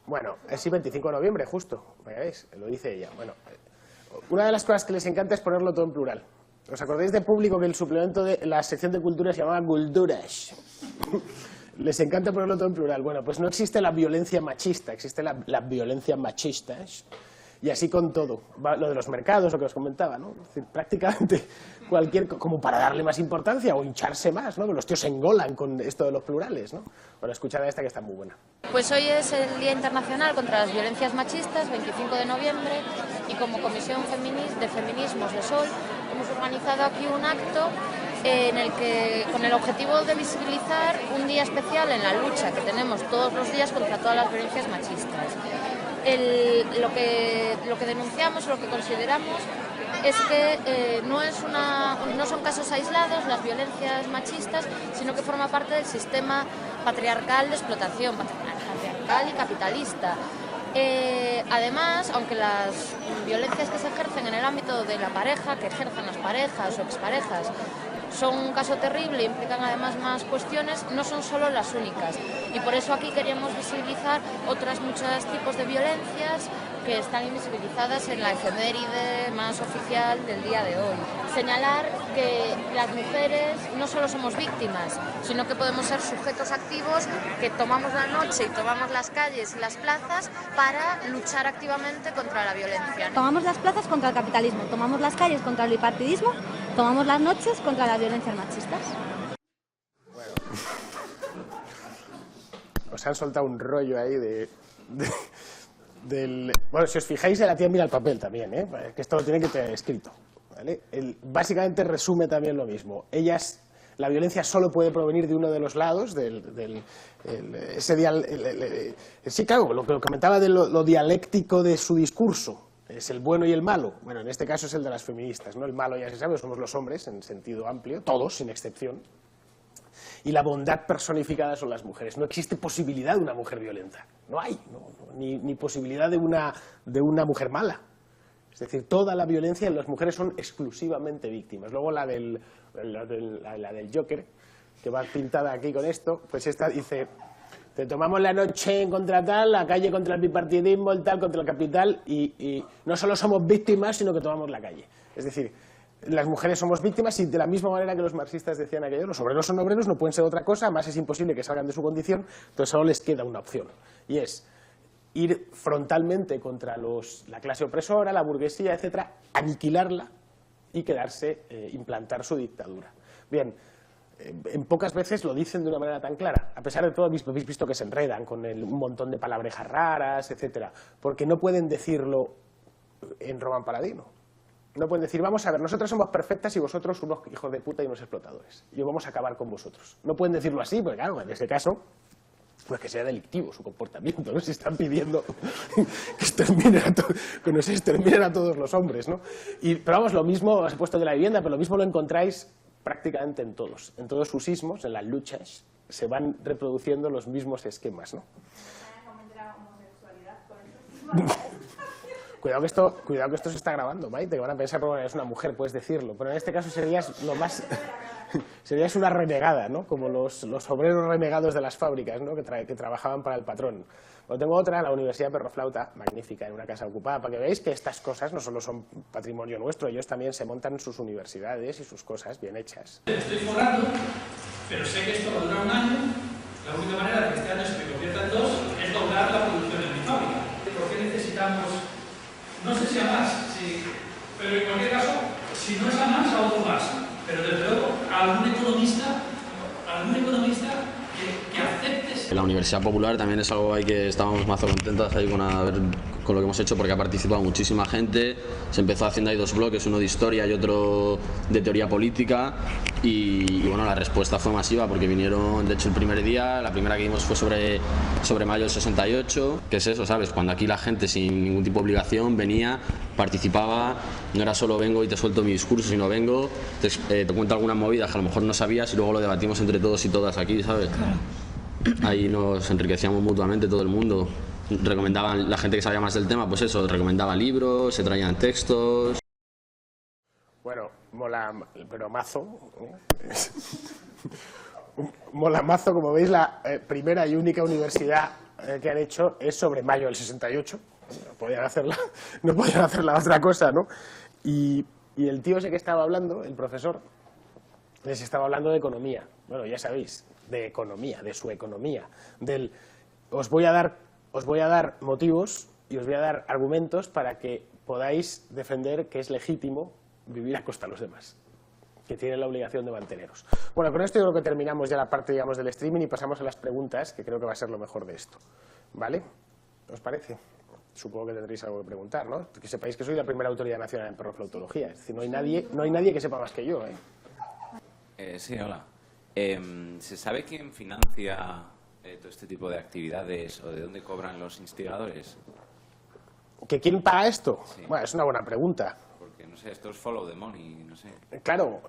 Bueno, es el 25 de noviembre, justo, veáis, lo dice ella. Bueno, una de las cosas que les encanta es ponerlo todo en plural. ¿Os acordáis de Público que el suplemento de la sección de cultura se llamaba Gulduras? Les encanta ponerlo todo en plural. Bueno, pues no existe la violencia machista, existe la violencia machistas. Y así con todo. Lo de los mercados, lo que os comentaba, ¿no? Es decir, prácticamente como para darle más importancia o hincharse más, ¿no? Los tíos se engolan con esto de los plurales, ¿no? Bueno, escuchad a esta que está muy buena. Pues hoy es el Día Internacional contra las Violencias Machistas, 25 de noviembre, y como Comisión de Feminismos de Sol hemos organizado aquí un acto en el que, con el objetivo de visibilizar un día especial en la lucha que tenemos todos los días contra todas las violencias machistas. Lo que denunciamos, lo que consideramos es que no son casos aislados las violencias machistas, sino que forma parte del sistema patriarcal de explotación, patriarcal y capitalista. Además, aunque las violencias que se ejercen en el ámbito de la pareja, que ejercen las parejas o exparejas, son un caso terrible e implican además más cuestiones, no son solo las únicas. Y por eso aquí queríamos visibilizar muchos tipos de violencias que están invisibilizadas en la efeméride más oficial del día de hoy. Señalar que las mujeres no solo somos víctimas, sino que podemos ser sujetos activos que tomamos la noche y tomamos las calles y las plazas para luchar activamente contra la violencia. Tomamos las plazas contra el capitalismo, tomamos las calles contra el bipartidismo, tomamos las noches contra las violencias machistas. Os han soltado un rollo ahí Bueno, si os fijáis, la tía mira el papel también, ¿eh? Que esto lo tiene que tener escrito, ¿vale? Básicamente resume también lo mismo. La violencia solo puede provenir de uno de los lados, sí, claro, lo que comentaba de lo dialéctico de su discurso. Es el bueno y el malo. Bueno, en este caso es el de las feministas, ¿no? El malo ya se sabe, somos los hombres en sentido amplio, todos, sin excepción. Y la bondad personificada son las mujeres. No existe posibilidad de una mujer violenta. No hay, ni posibilidad de una mujer mala. Es decir, toda la violencia en las mujeres son exclusivamente víctimas. Luego la del Joker, que va pintada aquí con esto, pues esta dice: te tomamos la noche contra tal, la calle contra el bipartidismo, el tal contra el capital, y no solo somos víctimas, sino que tomamos la calle. Es decir, las mujeres somos víctimas y de la misma manera que los marxistas decían aquello, los obreros son obreros, no pueden ser otra cosa, además es imposible que salgan de su condición, entonces solo les queda una opción, y es ir frontalmente contra la clase opresora, la burguesía, etcétera, aniquilarla y quedarse, implantar su dictadura. Bien, en pocas veces lo dicen de una manera tan clara. A pesar de todo, habéis visto que se enredan con un montón de palabrejas raras, etcétera, porque no pueden decirlo en Román Paladino. No pueden decir: vamos a ver, nosotros somos perfectas y vosotros unos hijos de puta y unos explotadores. Y vamos a acabar con vosotros. No pueden decirlo así, porque claro, en ese caso, pues que sea delictivo su comportamiento, ¿no? Si están pidiendo que nos exterminen a todos los hombres, ¿no? Pero vamos, lo mismo, os he puesto de la vivienda, pero lo mismo lo encontráis prácticamente en todos sus ismos, en las luchas, se van reproduciendo los mismos esquemas, ¿no? Cuidado que esto se está grabando, Maite, que van a pensar que bueno, es una mujer, puedes decirlo, pero en este caso serías una renegada, ¿no? Como los obreros renegados de las fábricas, ¿no? que trabajaban para el patrón. Luego tengo otra en la Universidad Perroflauta, magnífica, en una casa ocupada, para que veáis que estas cosas no solo son patrimonio nuestro, ellos también se montan sus universidades y sus cosas bien hechas. Estoy forrando, pero sé que esto va a durar un año. La única manera de que este año se me convierta en 2 es doblar la producción en mi fábrica. ¿Por qué necesitamos? No sé si a más, sí, pero en cualquier caso, si no es a más, a otro más. Pero desde luego, algún economista que acepte... En la Universidad Popular también es algo ahí que estábamos más contentos ahí con lo que hemos hecho, porque ha participado muchísima gente. Se empezó haciendo ahí 2 bloques, uno de historia y otro de teoría política, y bueno, la respuesta fue masiva porque vinieron, de hecho el primer día, la primera que vimos fue sobre mayo del 68, que es eso, ¿sabes? Cuando aquí la gente sin ningún tipo de obligación venía, participaba, no era solo vengo y te suelto mi discurso, sino vengo, te cuento algunas movidas que a lo mejor no sabías y luego lo debatimos entre todos y todas aquí, ¿sabes? Ahí nos enriquecíamos mutuamente todo el mundo. Recomendaban, la gente que sabía más del tema, pues eso, recomendaba libros, se traían textos. Bueno, mola, pero mazo. Mola mazo, como veis, la primera y única universidad que han hecho es sobre mayo del 68. No podían hacerla otra cosa, ¿no? Y el tío ese que estaba hablando, el profesor, les estaba hablando de economía. Bueno, ya sabéis, de economía, de su economía, os voy a dar motivos y os voy a dar argumentos para que podáis defender que es legítimo vivir a costa de los demás, que tienen la obligación de manteneros. Bueno, con esto yo creo que terminamos ya la parte, digamos, del streaming y pasamos a las preguntas, que creo que va a ser lo mejor de esto. ¿Vale? ¿Os parece? Supongo que tendréis algo que preguntar, ¿no? Que sepáis que soy la primera autoridad nacional en perroflautología, es decir, no hay nadie que sepa más que yo, ¿eh? Sí, hola. ¿Se sabe quién financia todo este tipo de actividades o de dónde cobran los instigadores? ¿Que quién paga esto? Sí. Bueno, es una buena pregunta. Porque, no sé, esto es follow the money, no sé. Claro,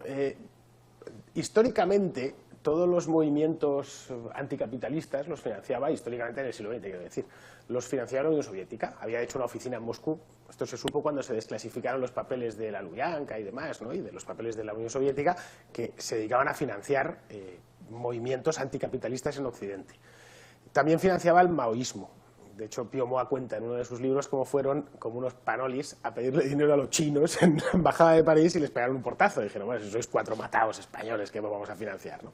históricamente todos los movimientos anticapitalistas los financiaba, históricamente en el siglo XX, quiero decir, los financiaba la Unión Soviética. Había hecho una oficina en Moscú. Esto se supo cuando se desclasificaron los papeles de la Lubyanka y demás, ¿no? Y de los papeles de la Unión Soviética, que se dedicaban a financiar movimientos anticapitalistas en Occidente. También financiaba el maoísmo. De hecho, Pío Moa cuenta en uno de sus libros cómo fueron como unos panolis a pedirle dinero a los chinos en la embajada de París y les pegaron un portazo. Dijeron, bueno, si sois 4 matados españoles, ¿qué vamos a financiar, no?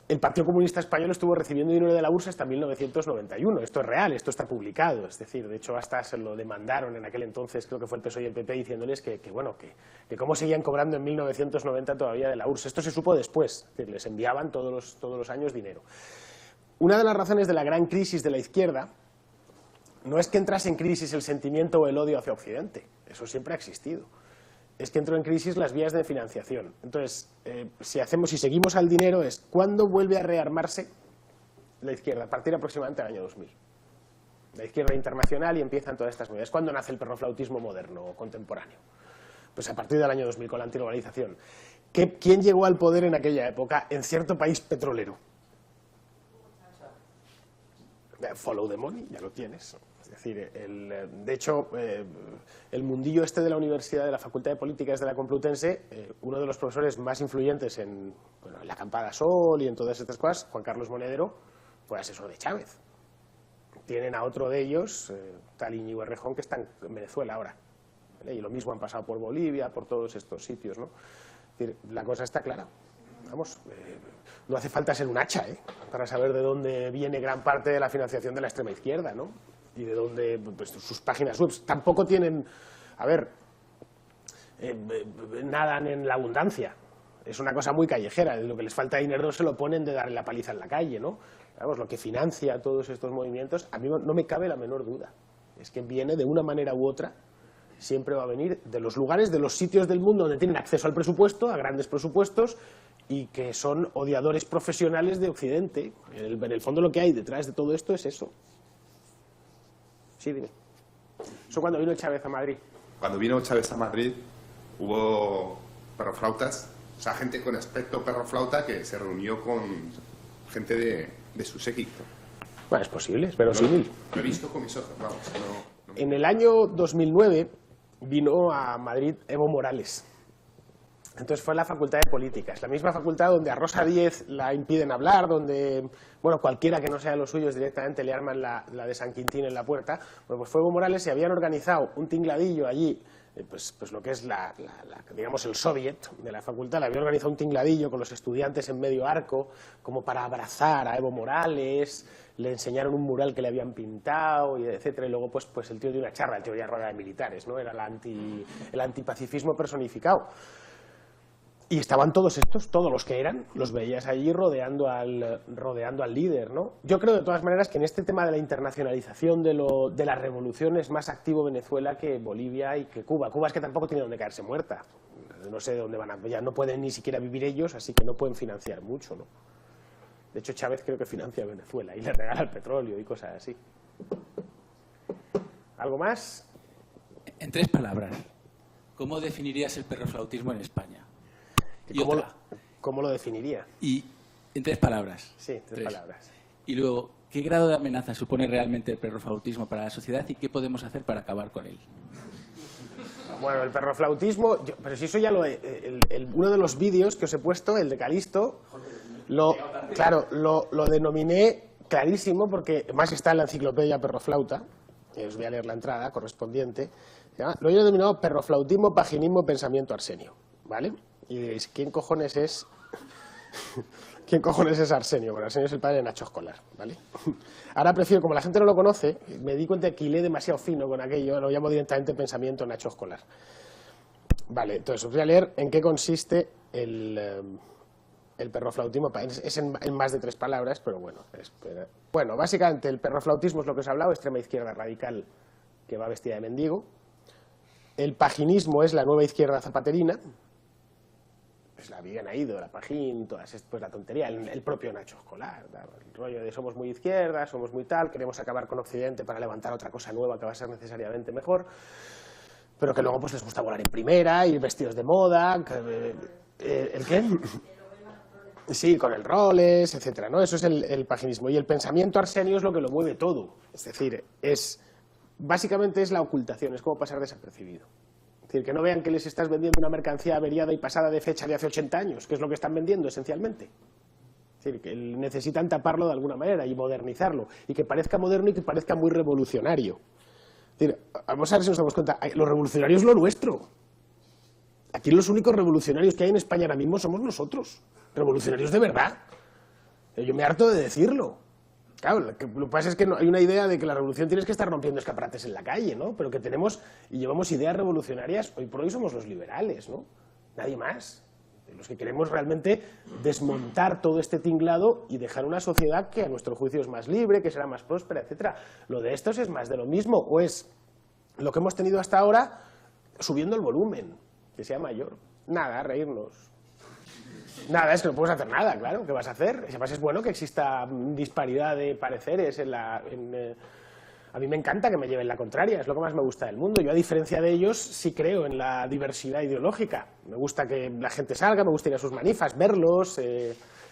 El Partido Comunista Español estuvo recibiendo dinero de la URSS hasta 1991. Esto es real, esto está publicado. Es decir, de hecho, hasta se lo demandaron en aquel entonces, creo que fue el PSOE y el PP, diciéndoles que cómo seguían cobrando en 1990 todavía de la URSS. Esto se supo después, es decir, les enviaban todos los años dinero. Una de las razones de la gran crisis de la izquierda no es que entrase en crisis el sentimiento o el odio hacia Occidente. Eso siempre ha existido. Es que entró en crisis las vías de financiación. Entonces, si seguimos al dinero, es ¿cuándo vuelve a rearmarse la izquierda? A partir aproximadamente del año 2000. La izquierda internacional y empiezan todas estas movidas. ¿Cuándo nace el perroflautismo moderno o contemporáneo? Pues a partir del año 2000, con la antiglobalización. ¿Quién llegó al poder en aquella época en cierto país petrolero? Follow the money, ya lo tienes. Es decir, de hecho, el mundillo este de la universidad, de la Facultad de Políticas de la Complutense, uno de los profesores más influyentes en la Campada Sol y en todas estas cosas, Juan Carlos Monedero, fue asesor de Chávez. Tienen a otro de ellos, tal Íñigo Errejón, que está en Venezuela ahora. ¿Vale? Y lo mismo han pasado por Bolivia, por todos estos sitios, ¿no? Es decir, la cosa está clara. Vamos, no hace falta ser un hacha, para saber de dónde viene gran parte de la financiación de la extrema izquierda, ¿no? Y de dónde, pues, sus páginas web tampoco tienen, a ver, nadan en la abundancia. Es una cosa muy callejera. Lo que les falta dinero se lo ponen de darle la paliza en la calle, ¿no? Vamos, lo que financia todos estos movimientos, a mí no me cabe la menor duda. Es que viene de una manera u otra, siempre va a venir de los lugares, de los sitios del mundo donde tienen acceso al presupuesto, a grandes presupuestos, y que son odiadores profesionales de Occidente. En el fondo lo que hay detrás de todo esto es eso. Sí, dime. Eso cuando vino Chávez a Madrid. Cuando vino Chávez a Madrid hubo perroflautas, o sea, gente con aspecto perroflauta que se reunió con gente de su séquito. Bueno, es posible, es verosímil. Lo he visto con mis ojos, vamos. En el año 2009 vino a Madrid Evo Morales. Entonces fue a la Facultad de Políticas, la misma facultad donde a Rosa Díez la impiden hablar, donde, bueno, cualquiera que no sea de los suyos directamente le arman la de San Quintín en la puerta. Bueno, pues fue Evo Morales y habían organizado un tingladillo allí, pues lo que es digamos el soviet de la facultad, le había organizado un tingladillo con los estudiantes en medio arco, como para abrazar a Evo Morales, le enseñaron un mural que le habían pintado, y etcétera, y luego pues el tío dio una charla, el tío ya rodeado de militares, ¿no? Era el antipacifismo personificado. Y estaban todos estos, todos los que eran, los veías allí rodeando al líder, ¿no? Yo creo de todas maneras que en este tema de la internacionalización de la revolución es más activo Venezuela que Bolivia y que Cuba. Cuba es que tampoco tiene donde caerse muerta. No sé de dónde van ya no pueden ni siquiera vivir ellos, así que no pueden financiar mucho, ¿no? De hecho, Chávez creo que financia a Venezuela y le regala el petróleo y cosas así. ¿Algo más? En 3 palabras, ¿cómo definirías el perroflautismo en España? ¿Cómo lo definiría? Y en 3 palabras. Sí, 3 palabras. Y luego, ¿qué grado de amenaza supone realmente el perroflautismo para la sociedad y qué podemos hacer para acabar con él? Bueno, el perroflautismo, pero si eso ya uno de los vídeos que os he puesto, el de Calisto, lo denominé clarísimo porque además está en la enciclopedia perroflauta, os voy a leer la entrada correspondiente, lo he denominado perroflautismo, paginismo, pensamiento arsenio, ¿vale? Y diréis, ¿quién cojones es Arsenio? Bueno, Arsenio es el padre de Nacho Escolar, ¿vale? Ahora prefiero, como la gente no lo conoce, me di cuenta de que hilé demasiado fino con aquello, lo llamo directamente pensamiento Nacho Escolar. Vale, entonces os voy a leer en qué consiste el perroflautismo. Es en más de 3 palabras, pero bueno, espera. Bueno, básicamente el perroflautismo es lo que os he hablado, extrema izquierda radical que va vestida de mendigo. El paginismo es la nueva izquierda zapaterina. Pues la Viviana Ido, la Pajín, pues la tontería, el propio Nacho Escolar, el rollo de somos muy izquierda, somos muy tal, queremos acabar con Occidente para levantar otra cosa nueva que va a ser necesariamente mejor, pero que luego pues les gusta volar en primera, ir vestidos de moda, ¿el qué? Sí, con el Rolex, etcétera, ¿no? Eso es el paginismo. Y el pensamiento arsenio es lo que lo mueve todo, es decir, básicamente es la ocultación, es como pasar desapercibido. Es decir, que no vean que les estás vendiendo una mercancía averiada y pasada de fecha de hace 80 años, que es lo que están vendiendo esencialmente. Es decir, que necesitan taparlo de alguna manera y modernizarlo, y que parezca moderno y que parezca muy revolucionario. Es decir, vamos a ver si nos damos cuenta, lo revolucionario es lo nuestro. Aquí los únicos revolucionarios que hay en España ahora mismo somos nosotros, revolucionarios de verdad. Yo me harto de decirlo. Claro, lo que pasa es que hay una idea de que la revolución tienes que estar rompiendo escaparates en la calle, ¿no? Pero que tenemos y llevamos ideas revolucionarias, hoy por hoy somos los liberales, ¿no? Nadie más. Los que queremos realmente desmontar todo este tinglado y dejar una sociedad que a nuestro juicio es más libre, que será más próspera, etcétera. Lo de estos es más de lo mismo, o es lo que hemos tenido hasta ahora subiendo el volumen, que sea mayor. Nada, reírnos. Nada, es que no puedes hacer nada, claro, ¿qué vas a hacer? Además es bueno que exista disparidad de pareceres A mí me encanta que me lleven la contraria, es lo que más me gusta del mundo. Yo, a diferencia de ellos, sí creo en la diversidad ideológica. Me gusta que la gente salga, me gusta ir a sus manifas, verlos,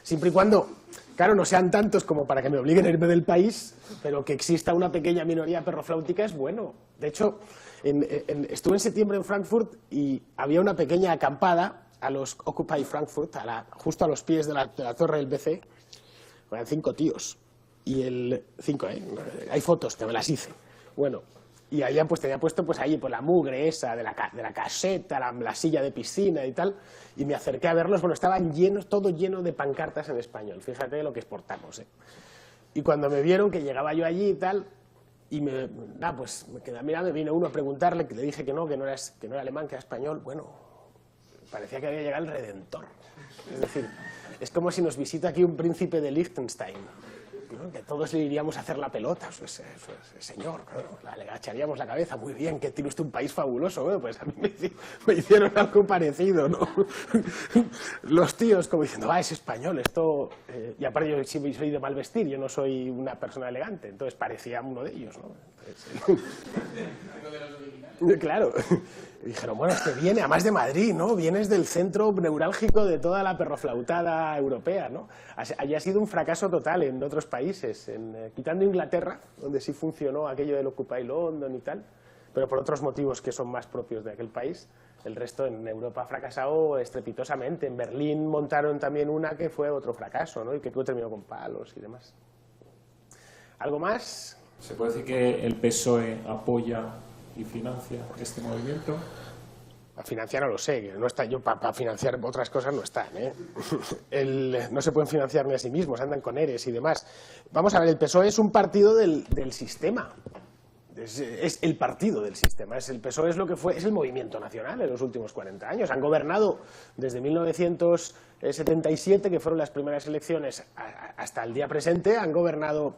siempre y cuando, claro, no sean tantos como para que me obliguen a irme del país, pero que exista una pequeña minoría perrofláutica es bueno. De hecho, estuve en septiembre en Frankfurt y había una pequeña acampada a los Occupy Frankfurt, justo a los pies de la torre del BC. Eran 5 tíos. Y 5, hay fotos que me las hice. Bueno, y habían pues tenía puesto pues ahí pues la mugre esa de la caseta, la silla de piscina y tal, y me acerqué a verlos. Bueno, estaban llenos, todo lleno de pancartas en español, fíjate lo que exportamos, Y cuando me vieron que llegaba yo allí y tal, y pues me quedé mirando, me vino uno a preguntarle, que le dije que no era alemán, que era español. Bueno, parecía que había llegado el Redentor. Es decir, es como si nos visita aquí un príncipe de Liechtenstein, ¿no? Que todos le iríamos a hacer la pelota, señor, ¿no? Le agacharíamos la cabeza, muy bien, que tiene usted un país fabuloso. Bueno, pues a mí me hicieron algo parecido, ¿no? Los tíos como diciendo, es español, esto... y aparte yo soy de mal vestir, yo no soy una persona elegante, entonces parecía uno de ellos, ¿no? Claro. Y dijeron, bueno, es que viene, además de Madrid, ¿no? Vienes del centro neurálgico de toda la perroflautada europea, ¿no? Allí ha sido un fracaso total en otros países, quitando Inglaterra, donde sí funcionó aquello del Occupy London y tal, pero por otros motivos que son más propios de aquel país. El resto en Europa ha fracasado estrepitosamente. En Berlín montaron también una que fue otro fracaso, ¿no? Y que terminó con palos y demás. ¿Algo más? ¿Se puede decir que el PSOE apoya y financia este movimiento? A financiar no lo sé, no está, yo para financiar otras cosas no están, no se pueden financiar ni a sí mismos, andan con ERES y demás. Vamos a ver, el PSOE es un partido del sistema, es el partido del sistema, el PSOE es lo que fue, es el movimiento nacional en los últimos 40 años. Han gobernado desde 1977, que fueron las primeras elecciones, hasta el día presente, han gobernado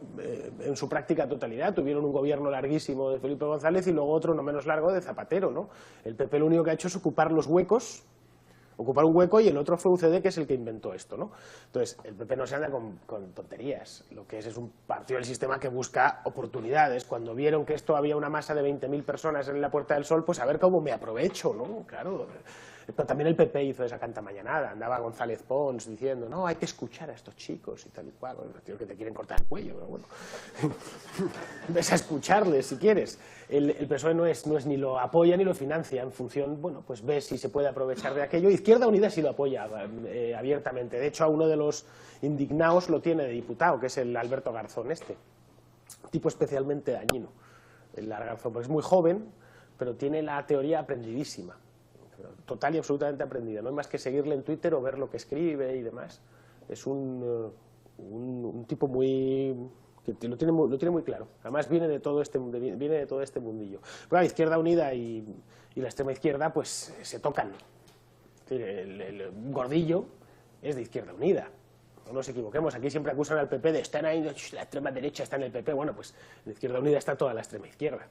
en su práctica totalidad. Tuvieron un gobierno larguísimo de Felipe González y luego otro no menos largo de Zapatero, ¿no? El PP lo único que ha hecho es ocupar los huecos, ocupar un hueco, y el otro fue UCD, que es el que inventó esto, ¿no? Entonces, el PP no se anda con tonterías. Lo que es un partido del sistema que busca oportunidades. Cuando vieron que esto había una masa de 20.000 personas en la Puerta del Sol, pues a ver cómo me aprovecho, ¿no? Claro. Pero también el PP hizo esa cantamañanada. Andaba González Pons diciendo, no, hay que escuchar a estos chicos y tal y cual. Bueno, tío, que te quieren cortar el cuello, pero bueno. Ves a escucharles si quieres. El PSOE no es ni lo apoya ni lo financia. En función, bueno, pues ves si se puede aprovechar de aquello. Izquierda Unida sí lo apoya abiertamente. De hecho, a uno de los indignados lo tiene de diputado, que es el Alberto Garzón tipo especialmente dañino. El Garzón, porque es muy joven, pero tiene la teoría aprendidísima. Total y absolutamente aprendida. No hay más que seguirle en Twitter o ver lo que escribe y demás. Es un tipo muy... que lo tiene muy claro. Además viene de todo este mundillo. Pero la Izquierda Unida y la extrema izquierda pues se tocan. Es decir, el Gordillo es de Izquierda Unida. No nos equivoquemos, aquí siempre acusan al PP de estar ahí, la extrema derecha está en el PP. Bueno, pues en Izquierda Unida está toda la extrema izquierda.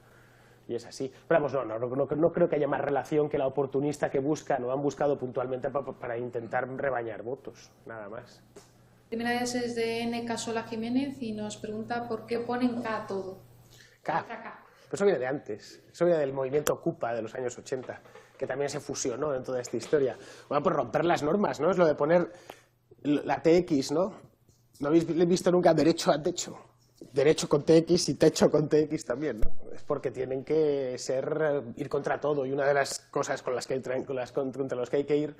Y es así. Pero vamos, no creo que haya más relación que la oportunista que buscan o han buscado puntualmente para intentar rebañar votos, nada más. Primera vez es de N. Casola Jiménez y nos pregunta por qué ponen K a todo. K. Pues eso viene de antes, eso viene del movimiento Ocupa de los años 80, que también se fusionó en toda esta historia. Bueno, pues romper las normas, ¿no? Es lo de poner la TX, ¿no? ¿No habéis visto nunca derecho a techo? Derecho con TX y techo con TX también, ¿no? Es porque tienen que ir contra todo, y una de las cosas contra las que hay que ir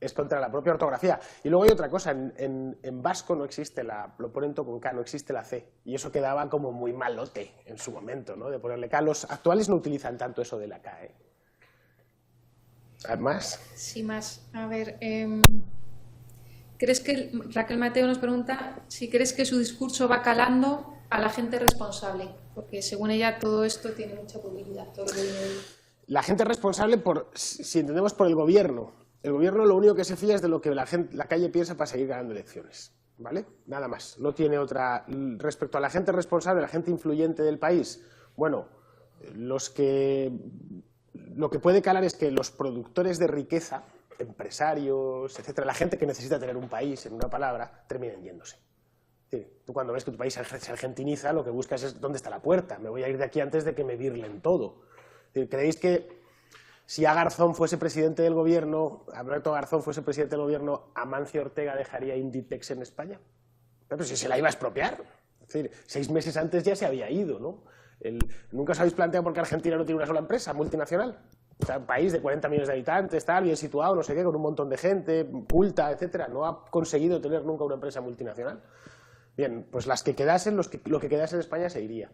es contra la propia ortografía. Y luego hay otra cosa, en vasco no existe lo ponen todo con K, no existe la C, y eso quedaba como muy malote en su momento, ¿no? De ponerle K. Los actuales no utilizan tanto eso de la K, ¿Más? Sí, más. A ver, ¿crees que Raquel Mateo nos pregunta si crees que su discurso va calando a la gente responsable? Porque según ella todo esto tiene mucha publicidad. La gente responsable, si entendemos por el gobierno. El gobierno lo único que se fía es de lo que la calle piensa para seguir ganando elecciones, ¿vale? Nada más. No tiene otra. Respecto a la gente responsable, la gente influyente del país, bueno, lo que puede calar es que los productores de riqueza, empresarios, etcétera, la gente que necesita tener un país, en una palabra, terminen yéndose. Sí, tú cuando ves que tu país se argentiniza, lo que buscas es dónde está la puerta. Me voy a ir de aquí antes de que me virlen todo. ¿Creéis que si Garzón fuese presidente del gobierno, Alberto Garzón fuese presidente del gobierno, Amancio Ortega dejaría Inditex en España? Pero si se la iba a expropiar. Es decir, 6 meses antes ya se había ido, ¿no? ¿Nunca os habéis planteado por qué Argentina no tiene una sola empresa multinacional? O sea, un país de 40 millones de habitantes, tal, bien situado, no sé qué, con un montón de gente, culta, etcétera. No ha conseguido tener nunca una empresa multinacional. Bien, pues las que quedasen, lo que quedase en España se iría.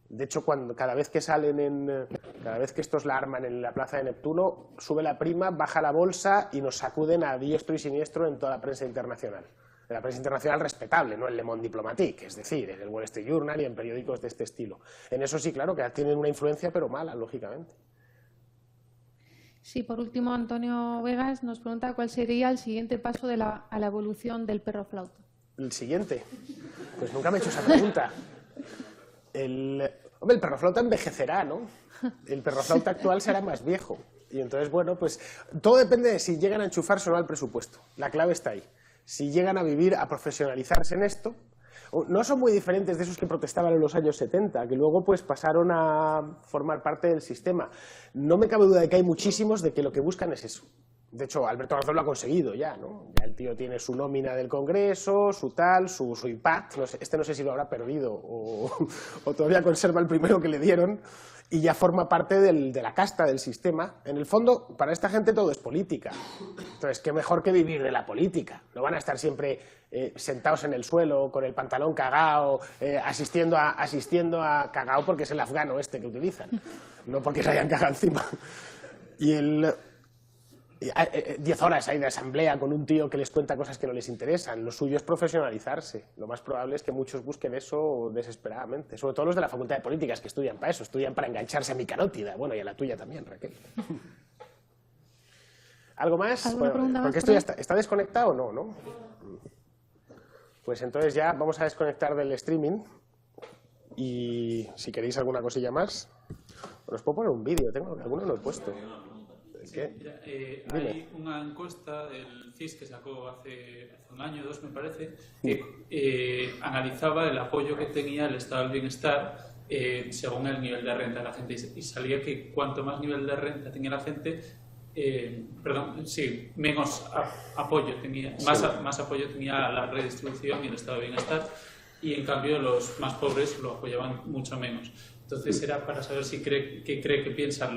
De hecho, cada vez que cada vez que estos la arman en la plaza de Neptuno, sube la prima, baja la bolsa y nos sacuden a diestro y siniestro en toda la prensa internacional. La prensa internacional respetable, no el Le Monde Diplomatique, es decir, en el Wall Street Journal y en periódicos de este estilo. En eso sí, claro, que tienen una influencia, pero mala, lógicamente. Sí, por último, Antonio Vegas nos pregunta cuál sería el siguiente paso a la evolución del perro flauta. ¿El siguiente? Pues nunca me he hecho esa pregunta. Hombre, el perro flauta envejecerá, ¿no? El perro flauta actual será más viejo. Y entonces, bueno, pues todo depende de si llegan a enchufarse o no al presupuesto. La clave está ahí. Si llegan a vivir, a profesionalizarse en esto, no son muy diferentes de esos que protestaban en los años 70, que luego pues pasaron a formar parte del sistema. No me cabe duda de que hay muchísimos de que lo que buscan es eso. De hecho, Alberto Garzón lo ha conseguido ya, ¿no? Ya el tío tiene su nómina del Congreso, su tal, su IPAT, no sé si lo habrá perdido o todavía conserva el primero que le dieron, y ya forma parte de la casta del sistema. En el fondo, para esta gente todo es política. Entonces, qué mejor que vivir de la política. No van a estar siempre sentados en el suelo, con el pantalón cagao, asistiendo a cagao porque es el afgano este que utilizan, no porque se hayan cagado encima. Y 10 horas ahí de asamblea con un tío que les cuenta cosas que no les interesan. Lo suyo es profesionalizarse. Lo más probable es que muchos busquen eso desesperadamente. Sobre todo los de la Facultad de Políticas, que estudian para eso, estudian para engancharse a mi carótida. Bueno, y a la tuya también, Raquel. ¿Algo más? Bueno, porque esto ya está desconectado o no. Pues entonces ya vamos a desconectar del streaming. Y si queréis alguna cosilla más, os puedo poner un vídeo. Alguno no he puesto. Sí, mira, hay una encuesta del CIS que sacó hace un año o 2, me parece, que analizaba el apoyo que tenía el estado del bienestar según el nivel de renta de la gente, y salía que cuanto más nivel de renta tenía la gente, menos apoyo tenía, más apoyo tenía la redistribución y el estado de bienestar, y en cambio los más pobres lo apoyaban mucho menos. Entonces era para saber si cree que piensa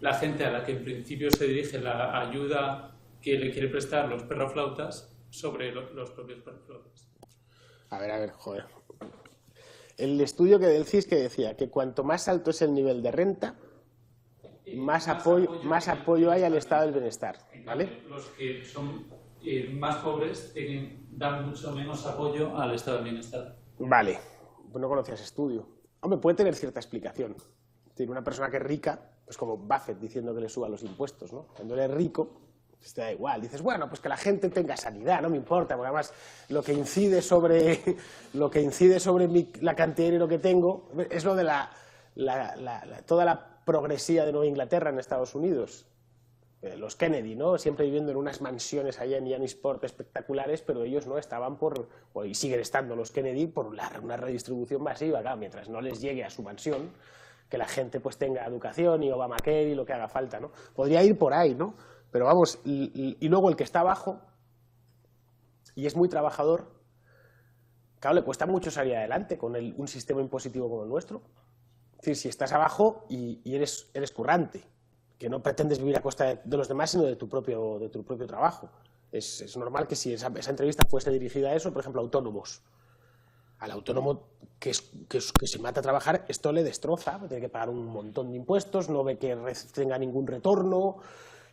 la gente a la que en principio se dirige la ayuda que le quiere prestar los perroflautas sobre los propios perroflautas. A ver, joder. El estudio del CIS que decía que cuanto más alto es el nivel de renta, más apoyo hay al estado del bienestar, ¿vale? Los que son más pobres dan mucho menos apoyo al estado del bienestar. Vale, pues no conocía ese estudio. Hombre, puede tener cierta explicación. Tiene una persona que es rica, pues como Buffett diciendo que le suban los impuestos, ¿no? Cuando eres rico, pues te da igual. Dices, bueno, pues que la gente tenga sanidad, no me importa, porque además lo que incide sobre la cantidad de dinero que tengo es lo de toda la progresía de Nueva Inglaterra en Estados Unidos. Los Kennedy, ¿no? Siempre viviendo en unas mansiones allá en Yannisport espectaculares, pero ellos no estaban y siguen estando los Kennedy por una redistribución masiva, claro, mientras no les llegue a su mansión, que la gente pues tenga educación y Obamacare y lo que haga falta, ¿no? Podría ir por ahí, ¿no? Pero vamos, y luego el que está abajo y es muy trabajador, claro, le cuesta mucho salir adelante con un sistema impositivo como el nuestro. Es decir, si estás abajo y eres currante, que no pretendes vivir a costa de los demás, sino de tu propio trabajo. Es normal que si esa entrevista fuese dirigida a eso, por ejemplo, autónomos. Al autónomo que se mata a trabajar, esto le destroza, tiene que pagar un montón de impuestos, no ve que tenga ningún retorno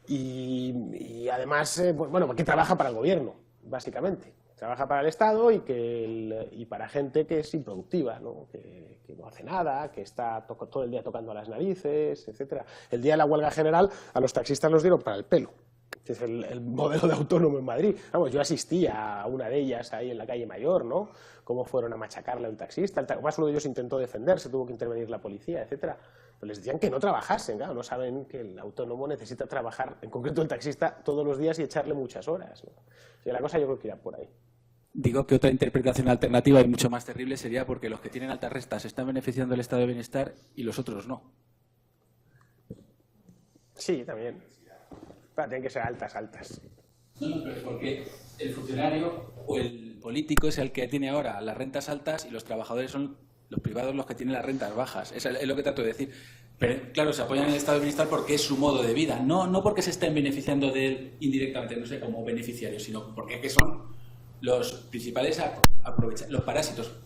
y además, porque trabaja para el gobierno, básicamente. Trabaja para el Estado y para gente que es improductiva, ¿no? Que no hace nada, que está todo el día tocando a las narices, etcétera. El día de la huelga general a los taxistas los dieron para el pelo. Es el modelo de autónomo en Madrid. Vamos, yo asistí a una de ellas ahí en la calle Mayor, ¿no? Cómo fueron a machacarle a un taxista. Además, uno de ellos intentó defenderse, tuvo que intervenir la policía, etcétera. Pero les decían que no trabajasen, claro, no saben que el autónomo necesita trabajar, en concreto el taxista, todos los días y echarle muchas horas, ¿no? Y la cosa yo creo que irá por ahí. Digo que otra interpretación alternativa y mucho más terrible sería porque los que tienen altas rentas están beneficiando del estado de bienestar y los otros no. Sí, también. Pero tienen que ser altas, altas. No, pero porque el funcionario o el político es el que tiene ahora las rentas altas y los trabajadores son los privados los que tienen las rentas bajas. Es lo que trato de decir. Pero claro, se apoyan en el estado de bienestar porque es su modo de vida, no porque se estén beneficiando de él indirectamente, no sé, como beneficiarios, sino porque es que son los principales los parásitos.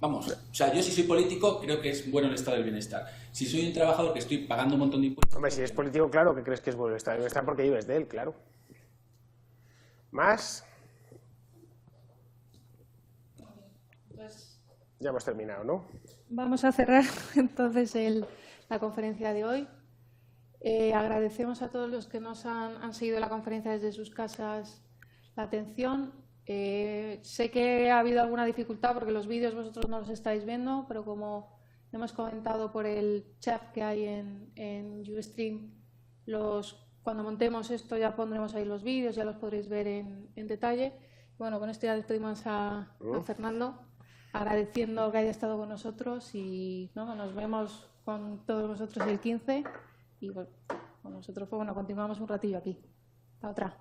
Vamos, o sea, yo si soy político creo que es bueno el estado del bienestar. Si soy un trabajador que estoy pagando un montón de impuestos... Hombre, si es político, claro que crees que es bueno el estado del bienestar porque vives de él, claro. ¿Más? Pues ya hemos terminado, ¿no? Vamos a cerrar entonces la conferencia de hoy. Agradecemos a todos los que nos han seguido la conferencia desde sus casas la atención. Sé que ha habido alguna dificultad porque los vídeos vosotros no los estáis viendo, pero como hemos comentado por el chat que hay en Ustream, cuando montemos esto ya pondremos ahí los vídeos, ya los podréis ver en detalle. Bueno, con esto ya despedimos a Fernando, agradeciendo que haya estado con nosotros y nos vemos con todos vosotros el 15 y bueno, con nosotros continuamos un ratillo aquí. Hasta otra.